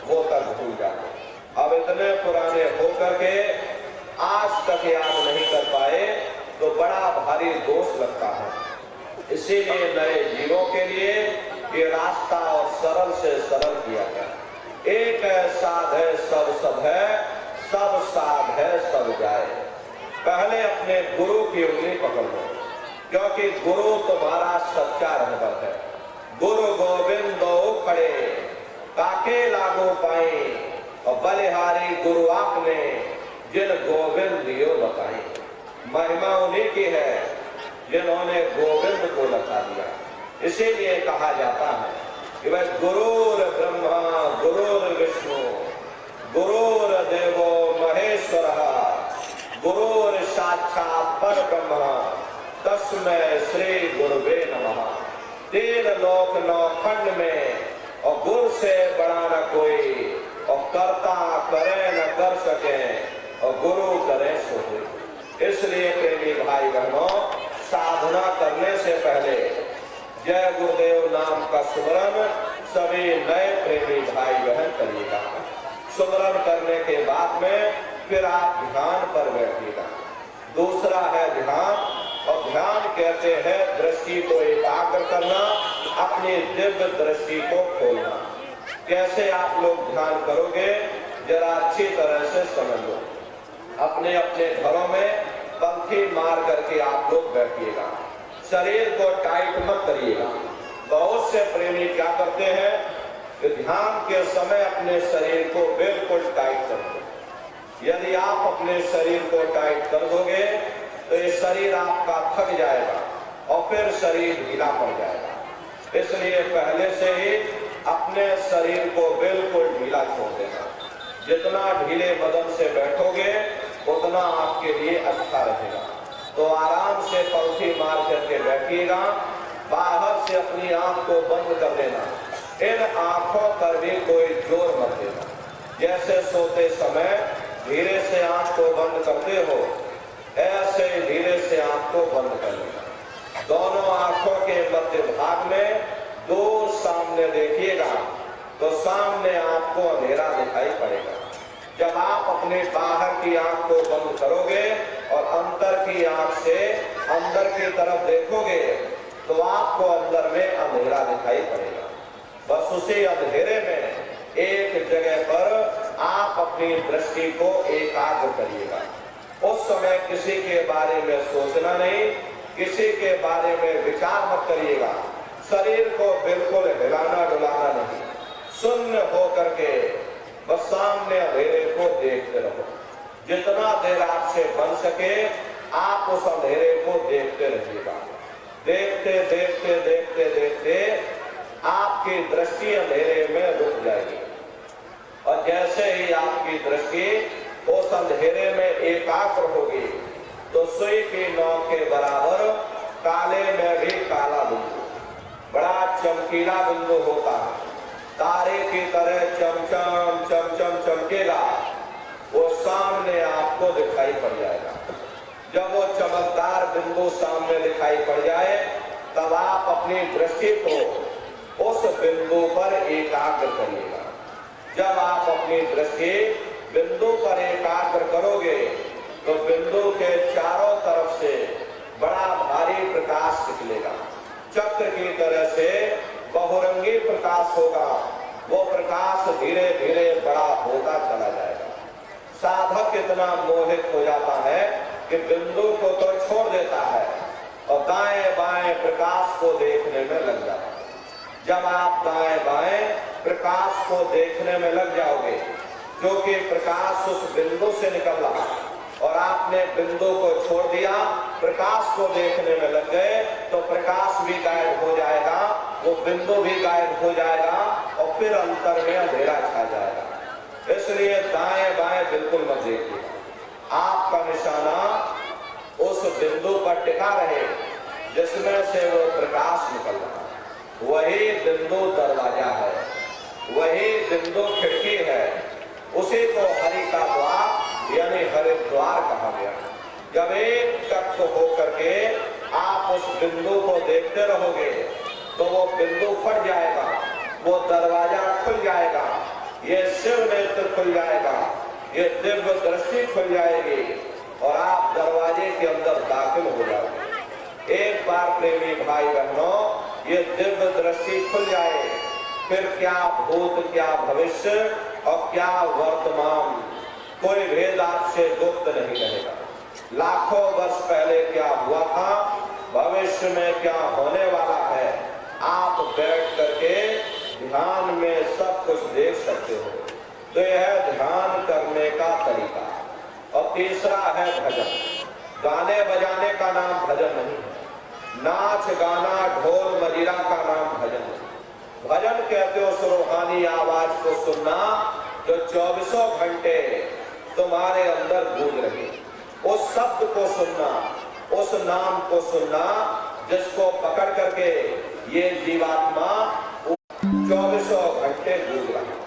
वो तक भूल जाते। अब इतने पुराने होकर के आज तक याद नहीं कर पाए तो बड़ा भारी दोष लगता है। इसीलिए नए जीवों के लिए ये रास्ता और सरल से सरल किया गया। एक है साध है सब सब है, सब साध है सब जाए। पहले अपने गुरु की उंगली पकड़ लो, क्योंकि गुरु तुम्हारा सच्चा रहबर है। गुरु गोविंद दो खड़े काके लागू पाए, और बलिहारी गुरु आपने जिन गोविंद दियो बताई। महिमा उन्हीं की है जिन्होंने गोविंद को लगा दिया। इसीलिए कहा जाता है कि वह गुरुर ब्रह्मा गुरुर विष्णु गुरुर देवो महेश्वर गुरुर साक्षात परब्रह्म तस्मै श्री गुरुवे नमः। तीन लोक नौ खंड में और गुरु से बड़ा न कोई, और कर्ता करे न कर सके और गुरु करे सो कोई। इसलिए प्रेमी भाई बहनों, साधना करने से पहले जय गुरुदेव नाम का सुमरन सभी नए प्रेमी भाई बहन करिएगा। सुमरन करने के बाद में फिर आप ध्यान पर बैठिएगा। दूसरा है ध्यान, और ध्यान कहते हैं दृष्टि को एकाग्र करना, अपनी दिव्य दृष्टि को खोलना। कैसे आप लोग ध्यान करोगे जरा अच्छी तरह से समझ लो। अपने अपने घरों में पंखी मार करके आप लोग बैठिएगा। शरीर को टाइट मत करिएगा। बहुत से प्रेमी क्या करते हैं कि ध्यान के समय अपने शरीर को बिल्कुल टाइट कर दो। यदि आप अपने शरीर को टाइट कर दोगे तो ये शरीर आपका थक जाएगा और फिर शरीर ढीला पड़ जाएगा। इसलिए पहले से ही अपने शरीर को बिल्कुल ढीला छोड़ देना। जितना ढीले बदन से बैठोगे उतना आपके लिए अच्छा रहेगा। तो आराम से पंखी मार करके बैठिएगा। बाहर से अपनी आंख को बंद कर देना। इन आंखों पर भी कोई जोर मत देना। जैसे सोते समय धीरे से आंख को बंद करते हो, ऐसे धीरे से आंख को बंद कर लेना। दोनों आंखों के मध्य भाग में दूर सामने देखिएगा तो सामने आपको अंधेरा दिखाई पड़ेगा। जब आप अपने बाहर की आंख को बंद करोगे और अंदर की आंख से अंदर की तरफ देखोगे तो आपको अंदर में अंधेरा दिखाई पड़ेगा। बस उसी अंधेरे में एक जगह पर आप अपनी दृष्टि को एकाग्र करिएगा। उस समय किसी के बारे में सोचना नहीं, किसी के बारे में विचार मत करिएगा। शरीर को बिल्कुल हिलाना डुलाना नहीं, शून्य हो करके बस सामने अंधेरे को देखते रहो। जितना देर आपसे बन सके आप उस अंधेरे को देखते रहिएगा। देखते देखते देखते देखते आपकी दृष्टि अंधेरे में रुक जाएगी, और जैसे ही आपकी दृष्टि उस अंधेरे में एकाग्र होगी तो सुई की नोक के बराबर काले में भी काला बिंदु, बड़ा चमकीला बिंदु होता है। तारे की तरह चमचम चमचम चमकेगा, वो सामने आपको दिखाई पड़ जाएगा। जब वो चमकदार बिंदु सामने दिखाई पड़ जाए तब आप अपनी दृष्टि को उस बिंदु पर एकाग्र करिएगा। जब आप अपनी दृष्टि बिंदु पर एकाग्र करोगे तो बिंदु के चारों तरफ से बड़ा भारी प्रकाश निकलेगा। चक्र की तरह से बहुरंगी प्रकाश होगा। वो प्रकाश धीरे धीरे बड़ा होता चला जाएगा। साधक इतना मोहित हो जाता है कि बिंदु को तो छोड़ देता है और दाएं बाएं प्रकाश को देखने में लग जाता है। जब आप दाएं बाएं प्रकाश को देखने में लग जाओगे, जो कि प्रकाश उस बिंदु से निकल रहा है, और आपने बिंदु को छोड़ दिया, प्रकाश को देखने में लग गए, तो प्रकाश भी गायब हो जाएगा, वो बिंदु भी गायब हो जाएगा और फिर अंतर में अंधेरा छा जाएगा। इसलिए दाएं बाएं बिल्कुल मत देखिए। आपका निशाना उस बिंदु पर टिका रहे जिसमें से वो प्रकाश निकल रहा है। वही बिंदु दरवाजा है, वही बिंदु खिड़की है। उसी को हरि का द्वार यानी हरिद्वार कहा गया। जब एक टक हो करके आप उस बिंदु को देखते रहोगे तो वो बिंदु फट जाएगा, वो दरवाजा खुल जाएगा ये शिव नेत्र खुल जाएगा, ये दिव्य दृष्टि खुल जाएगी और आप दरवाजे के अंदर दाखिल हो जाओगे। एक बार प्रेमी भाई बहनों ये दिव्य दृष्टि खुल जाए, फिर क्या भूत, क्या भविष्य और क्या वर्तमान, कोई भेद आपसे गुप्त नहीं रहेगा। लाखों वर्ष पहले क्या हुआ था, भविष्य में क्या होने वाला है, आप बैठ करके ध्यान में सब कुछ देख सकते हो। तो यह ध्यान करने का तरीका। और तीसरा है भजन। गाने बजाने का नाम भजन नहीं है, नाच गाना ढोल मजीरा का नाम भजन है। भजन कहते हो उस रूहानी आवाज को सुनना जो 24 घंटे तुम्हारे अंदर गूंज रही, उस शब्द को सुनना, उस नाम को सुनना जिसको पकड़ करके ये जीवात्मा 24 घंटे गूंज रहा।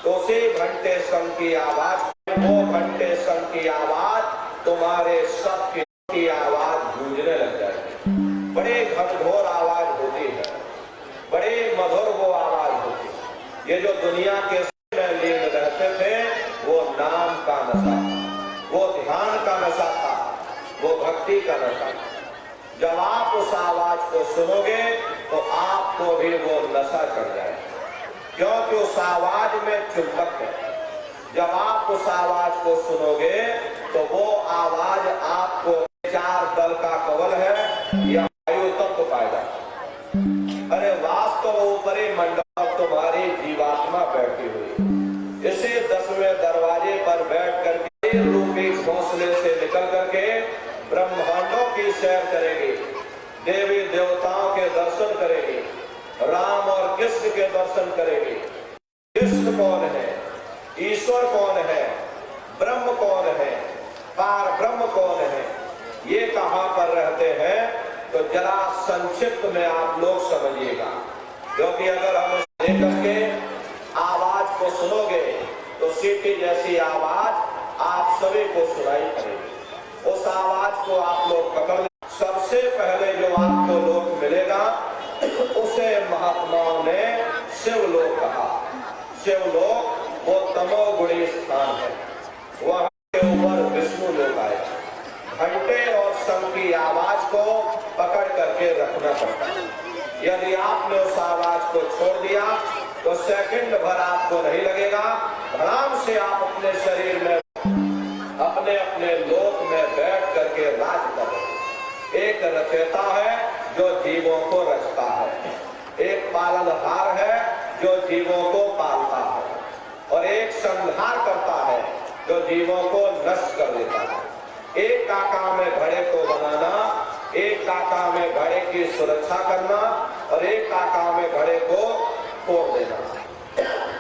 तो उसी घंटे संग की आवाज, वो घंटे संग की आवाज तुम्हारे सब की आवाज गूंजने लग जाएगी। बड़े घनघोर आवाज होती है, बड़े मधुर वो आवाज होती है। ये जो दुनिया के में लीन रहते थे वो नाम का नशा, वो ध्यान का नशा था, वो भक्ति का नशा। जब आप उस आवाज को सुनोगे तो आपको भी वो नशा चढ़ जाएगा, क्योंकि उस आवाज में चुंबक है। जब आप उस आवाज को सुनोगे तो वो आवाज आपको 4 दल का कवल है या वायु तत्व पाएगा। अरे वास्तव ऊपरी मंडल तुम्हारी जीवात्मा बैठी हुई, इसी 10वें दरवाजे पर बैठ करके रूपी घोंसले से निकल करके ब्रह्मांडों की सैर करेगी, देवी देवताओं के दर्शन करेगी, राम और कृष्ण के दर्शन करेगी। कृष्ण कौन है, ईश्वर कौन है, ब्रह्म कौन है, पार ब्रह्म कौन है, ये कहां पर रहते हैं, तो जरा संक्षिप्त में आप लोग समझिएगा। क्योंकि अगर हम लेकर के आवाज को सुनोगे तो सीटी जैसी आवाज आप सभी को सुनाई पड़ेगी। उस आवाज को आप लोग पकड़, सबसे पहले जो आपको लोक मिलेगा उसे महात्माओं ने शिवलोक कहा। शिवलोक वो तमोगुणी स्थान है, वहां के ऊपर विष्णु लोक आए। घंटे और शंख की आवाज को पकड़ करके रखना पड़ता है। यदि आपने उस आवाज को छोड़ दिया तो सेकंड भर आपको नहीं लगेगा, आराम से आप अपने शरीर में अपने अपने लोक में बैठ करके राज कर रहे। एक रचयिता है जो जीवों को रचता है, एक पालनहार है जो जीवों को पालता है, और एक संहार करता है जो जीवों को नष्ट कर देता है। एक का काम है घड़े को बनाना, एक का काम है घड़े की सुरक्षा करना, और एक का काम है घड़े को तोड़ देना।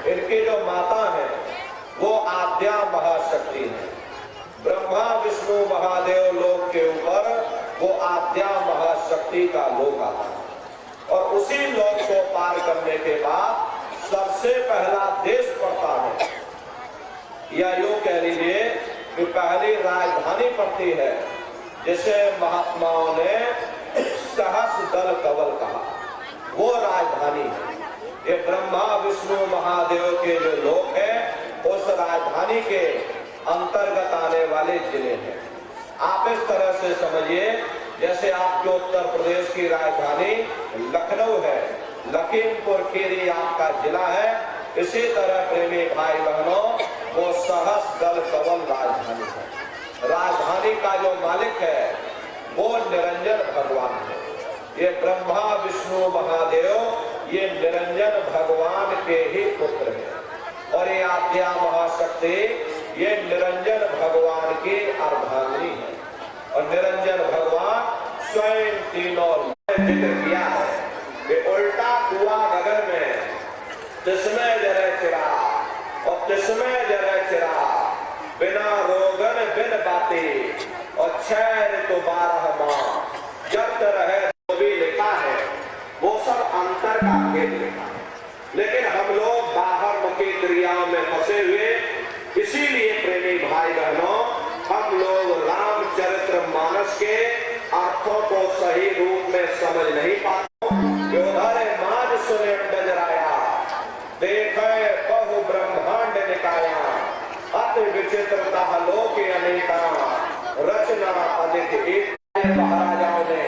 इनकी जो माता है वो आद्या महाशक्ति है। ब्रह्मा विष्णु महादेव लोक के ऊपर वो आद्या महाशक्ति का लोक आता है, और उसी लोक को पार करने के बाद सबसे पहला देश पड़ता है, या यूं कह लीजिए कि पहली राजधानी पड़ती है, जिसे महात्माओं ने सहस्र दल कवल कहा। वो राजधानी है। ये ब्रह्मा विष्णु महादेव के जो लोक है उस राजधानी के अंतर्गत आने वाले जिले हैं। आप इस तरह से समझिए जैसे आपके उत्तर प्रदेश की राजधानी लखनऊ है, लखीमपुर खीरी आपका जिला है, इसी तरह प्रेमी भाई बहनों वो सहस्र दल कवल राजधानी है। राजधानी का जो मालिक है वो निरंजन भगवान है। ये ब्रह्मा विष्णु महादेव ये निरंजन भगवान के ही पुत्र हैं, और ये आद्या महाशक्ति ये निरंजन भगवान की अर्धांगिनी है। और निरंजन भगवान स्वयं तीनों जिक्र किया है कि उल्टा कुआ गगन में तिसमें जरे चिरा और तिसमें जरे चिरा, बिना रोगन बिन बाती और 6 ऋतु 12 माह, जब रहे जो भी लिखा है वो सब अंतर का भेद लिखा है। लेकिन हम लोग बाहर मुखी क्रियाओं में फंसे हुए, इसीलिए प्रेमी भाई बहनों हम लोग रामचरित्र मानस के अर्थों को सही रूप में समझ नहीं पाते। उधर माज सुने नजराया, देखे बहु ब्रह्मा एक महाराजाओं ने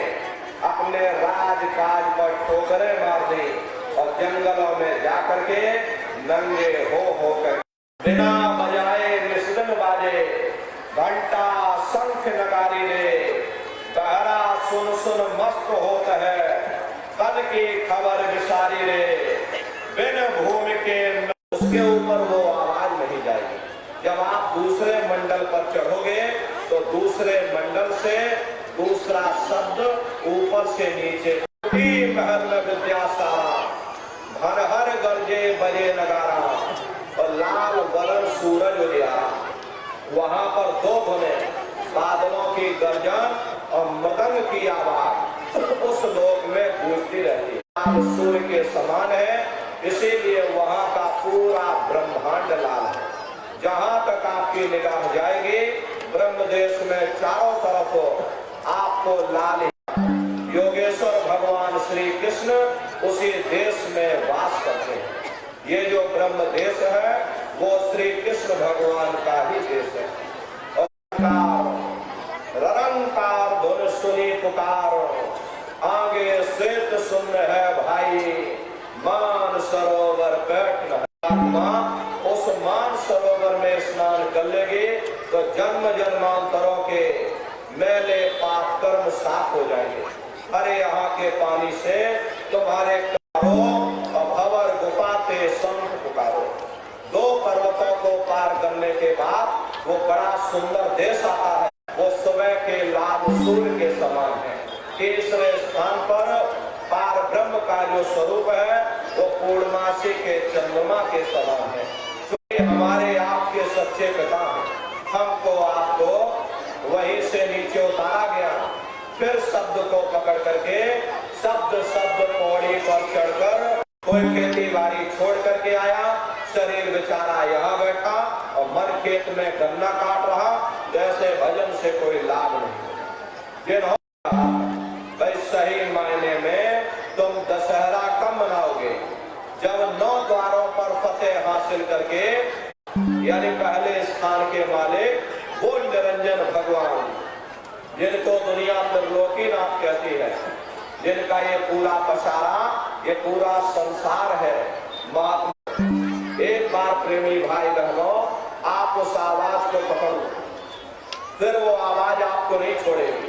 अपने राजकाज पर ठोकरें मार दी और जंगलों में जाकर के नंगे हो कर बिना बजाए निस्वन बाजे, घंटा शंख नगारी रे, बहरा सुन सुन मस्त होता है, कल की खबर विसारी रे, बिन भूमि के उसके ऊपर वो आवाज नहीं जाएगी। जब आप दूसरे मंडल पर चढ़ोगे तो दूसरे मंडल से दूसरा शब्द ऊपर से नीचे, महल में विद्यासारा, भरहर गरजे बजे नगारा और लाल वरण सूरज उजियारा। वहां पर दो धुने, बादलों की गर्जन और मृदंग की आवाज उस लोक में गूंजती रहती है। सूर्य के समान है, इसीलिए वहां का पूरा ब्रह्मांड लाल है। जहां तक आपकी निगाह जाएगी ब्रह्म देश में चारों तरफ आपको लाल योगेश्वर भगवान श्री कृष्ण उसी देश में वास करते हैं। ये जो ब्रह्म देश है वो श्री कृष्ण भगवान का ही देश है। और ररंकार धुन सुनी पुकार, आगे श्वेत शून्य है भाई, मान सरोवर बैठ उस मान सरोवर में स्नान कर लेगी तो जन्म जन्मांतरों के मैले पाप कर्म साफ हो जाएंगे। अरे यहाँ के पानी से तुम्हारे भवर गुफाते संत पुकारो। दो पर्वतों को पार करने के बाद वो बड़ा सुंदर देश आता है, वो सुबह के लाल सूर्य के समान है। तीसरे स्थान पर पार ब्रह्म का जो स्वरूप है वो पूर्णमासी के चंद्रमा के समान है। तो हमारे आपके सच्चे पिता हैं, हमको आपको वहीं से नीचे उतारा गया। फिर शब्द को पकड़ करके शब्द पौड़ी पर चढ़कर कोई खेती बाड़ी छोड़ करके आया, शरीर बेचारा यहाँ बैठा और मर खेत में गन्ना काट रहा, जैसे भजन से कोई लाभ नहीं। जिन्होंने भाई सही मायने में तुम दशहरा कब मनाओगे? जब 9 द्वारों पर फतेह हासिल करके, यानी पहले स्थान के मालिक वो निरंजन भगवान जिनको दुनिया त्रिलोकीनाथ कहती है, जिनका ये पूरा पसारा, ये पूरा संसार है। महात्मा एक बार प्रेमी भाई बहनों आप उस आवाज को पकड़ लो, फिर वो आवाज आपको नहीं छोड़ेगी,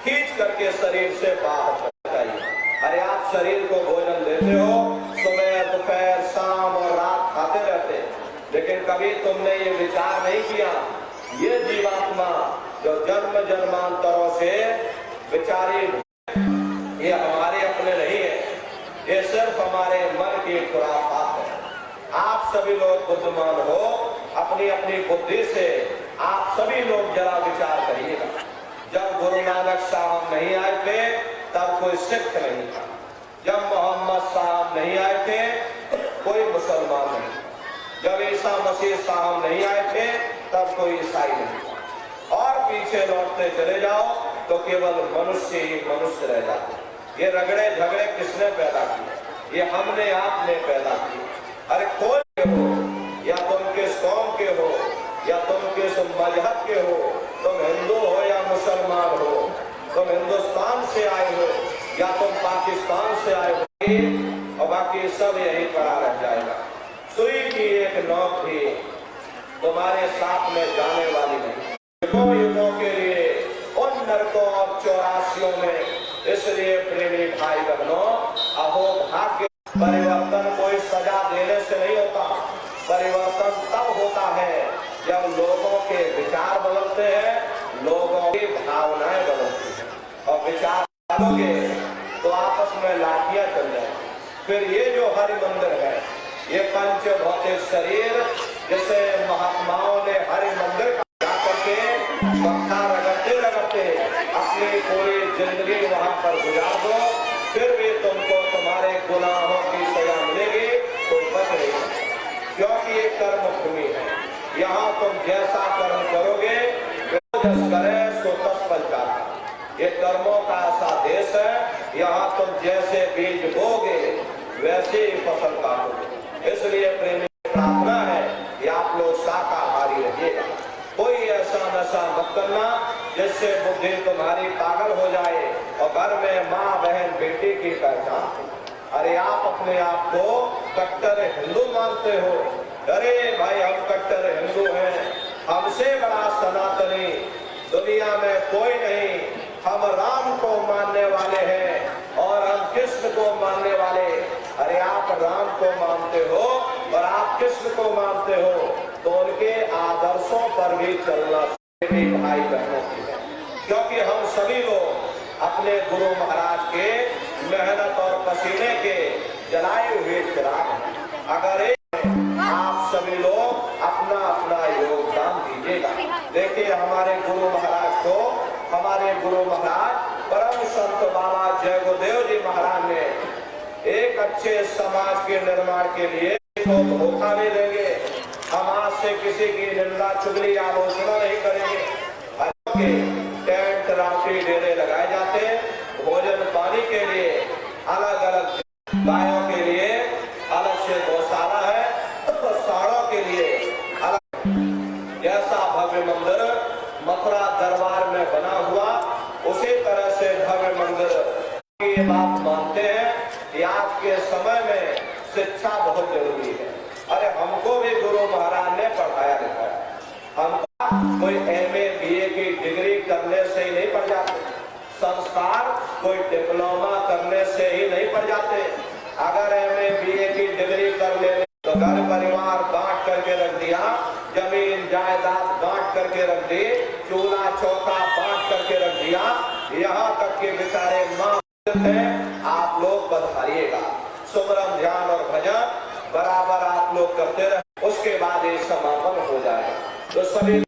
खींच करके शरीर से बाहर चले जाइए। अरे आप शरीर को भोजन देते हो, सुबह दोपहर शाम और रात खाते रहते, लेकिन कभी तुमने ये विचार नहीं किया ये जीवात्मा जो जन्म जन्मांतरों से बेचारी, ये हमारे अपने नहीं है, ये सिर्फ हमारे मन की खुराफात है। आप सभी लोग बुद्धिमान हो, अपनी अपनी बुद्धि से आप सभी लोग जरा विचार करिएगा। जब गुरु नानक साहब नहीं आए थे तब कोई सिख नहीं था, जब मोहम्मद साहब नहीं आए थे कोई मुसलमान नहीं, जब ईसा मसीह साहब नहीं आए थे तब कोई ईसाई नहीं था। और पीछे लौटते चले जाओ तो केवल मनुष्य ही मनुष्य रह जाते। ये रगड़े झगड़े किसने पैदा किए? ये हमने आपने पैदा किए। अरे कोई के हो, या तुम किस कौम के हो, या तुम किस मजहब के हो, तुम हिंदू हो या मुसलमान हो, तुम हिंदुस्तान से आए हो या तुम पाकिस्तान से आए हो, और बाकी सब यहीं पड़ा रह जाएगा। सुई की एक नोक भी तुम्हारे साथ में जाने वाली नहीं। युगों के लिए उन नरकों और 84 में, इसलिए प्रेमी भाई बहनों अहो भाग्य, परिवर्तन कोई सजा देने से नहीं होता। परिवर्तन तब होता है जब लोगों के विचार बदलते हैं, लोगों की भावनाएं बदलती हैं, और विचार बदलोगे तो आपस में लाठियां चल जाए। फिर ये जो हरि मंदिर है, ये पंच भौतिक शरीर, जिसे महात्माओं ने हरि मंदिर का जाकर के मक्खा रगड़ते अपनी पूरी जिंदगी वहां पर गुजार दो, फिर भी तुमको तुम्हारे गुनाहों की सजा मिलेगी, कोई बच नहीं। क्योंकि ये कर्म भूमि है, यहाँ तुम जैसा कर्म करोगे जस करे सो तस फल जाता। ये कर्मों का ऐसा देश है, यहाँ तुम जैसे बीज बोगे वैसे ही फसल काटोगे। इसलिए प्रेमी प्रार्थना है कि आप लोग शाकाहारी रहिएगा। कोई ऐसा नशा मत करना जिससे बुद्धि तुम्हारी घर में माँ बहन बेटे की पहचान थी। अरे आप अपने आप को कट्टर हिंदू मानते हो? अरे भाई हम कट्टर हिंदू हैं, हमसे बड़ा सनातनी दुनिया में कोई नहीं। हम राम को मानने वाले हैं और हम कृष्ण को मानने वाले। अरे आप राम को मानते हो और आप कृष्ण को मानते हो तो उनके आदर्शों पर भी चलना मेरे भाई बहनों की है, क्योंकि हम सभी लोग अपने गुरु महाराज के मेहनत और पसीने के जलाए हुए चिराग हैं। अगर आप सभी लोग अपना अपना योगदान दीजिएगा। देखिए हमारे गुरु महाराज को, हमारे गुरु महाराज परम संत बाबा जय गुरुदेव जी महाराज ने एक अच्छे समाज के निर्माण के लिए तो धोखा नहीं देंगे। हम आज से किसी की निंदा चुगली आलोचना नहीं करेंगे। टेंट राशि डेरे लगाए जाते हैं, भोजन पानी के लिए अलग अलग, गायों के लिए अलग से गौशाला है, तो साड़ों के लिए अलग। जैसा भव्य मंदिर मथुरा दरबार में बना हुआ, उसी तरह से भव्य मंदिर ये बात मानते हैं कि आज के समय में शिक्षा बहुत जरूरी है। अरे हमको भी गुरु महाराज ने पढ़ाया लिखाया। हम कोई एमए बीए की डिग्री करने से ही नहीं पढ़ जाते, संस्कार कोई डिप्लोमा करने से ही नहीं पढ़ जाते। अगर एमए बीए की डिग्री कर ले तो घर परिवार बांट करके रख दिया, जमीन जायदाद बांट करके रख दी, चूल्हा चौका बांट करके रख दिया, यहाँ तक के बेचारे माँ आप लोग बधाइएगा। सुमरन ध्यान और भजन बराबर आप लोग करते रहे, उसके बाद ये समापन हो जाएगा। तो सभी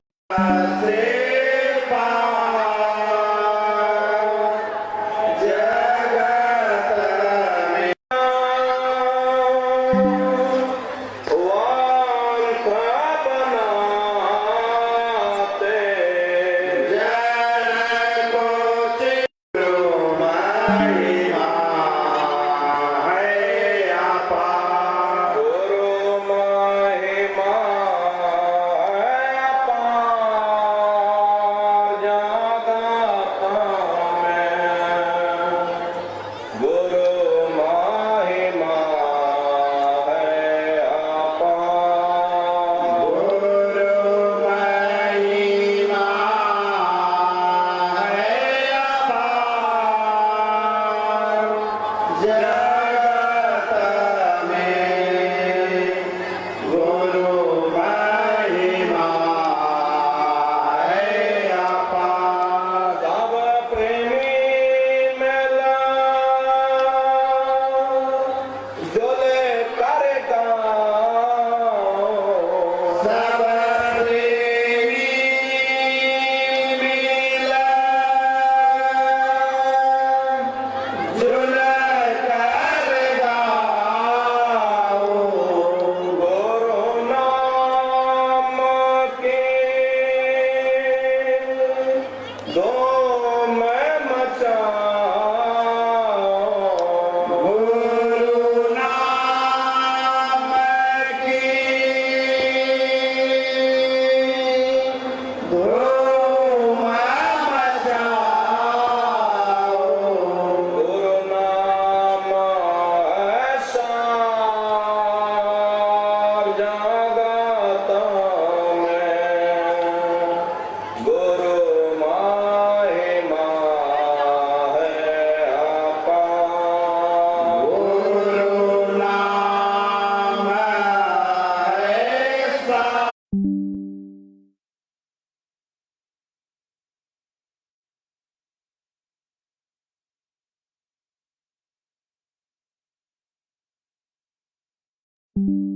you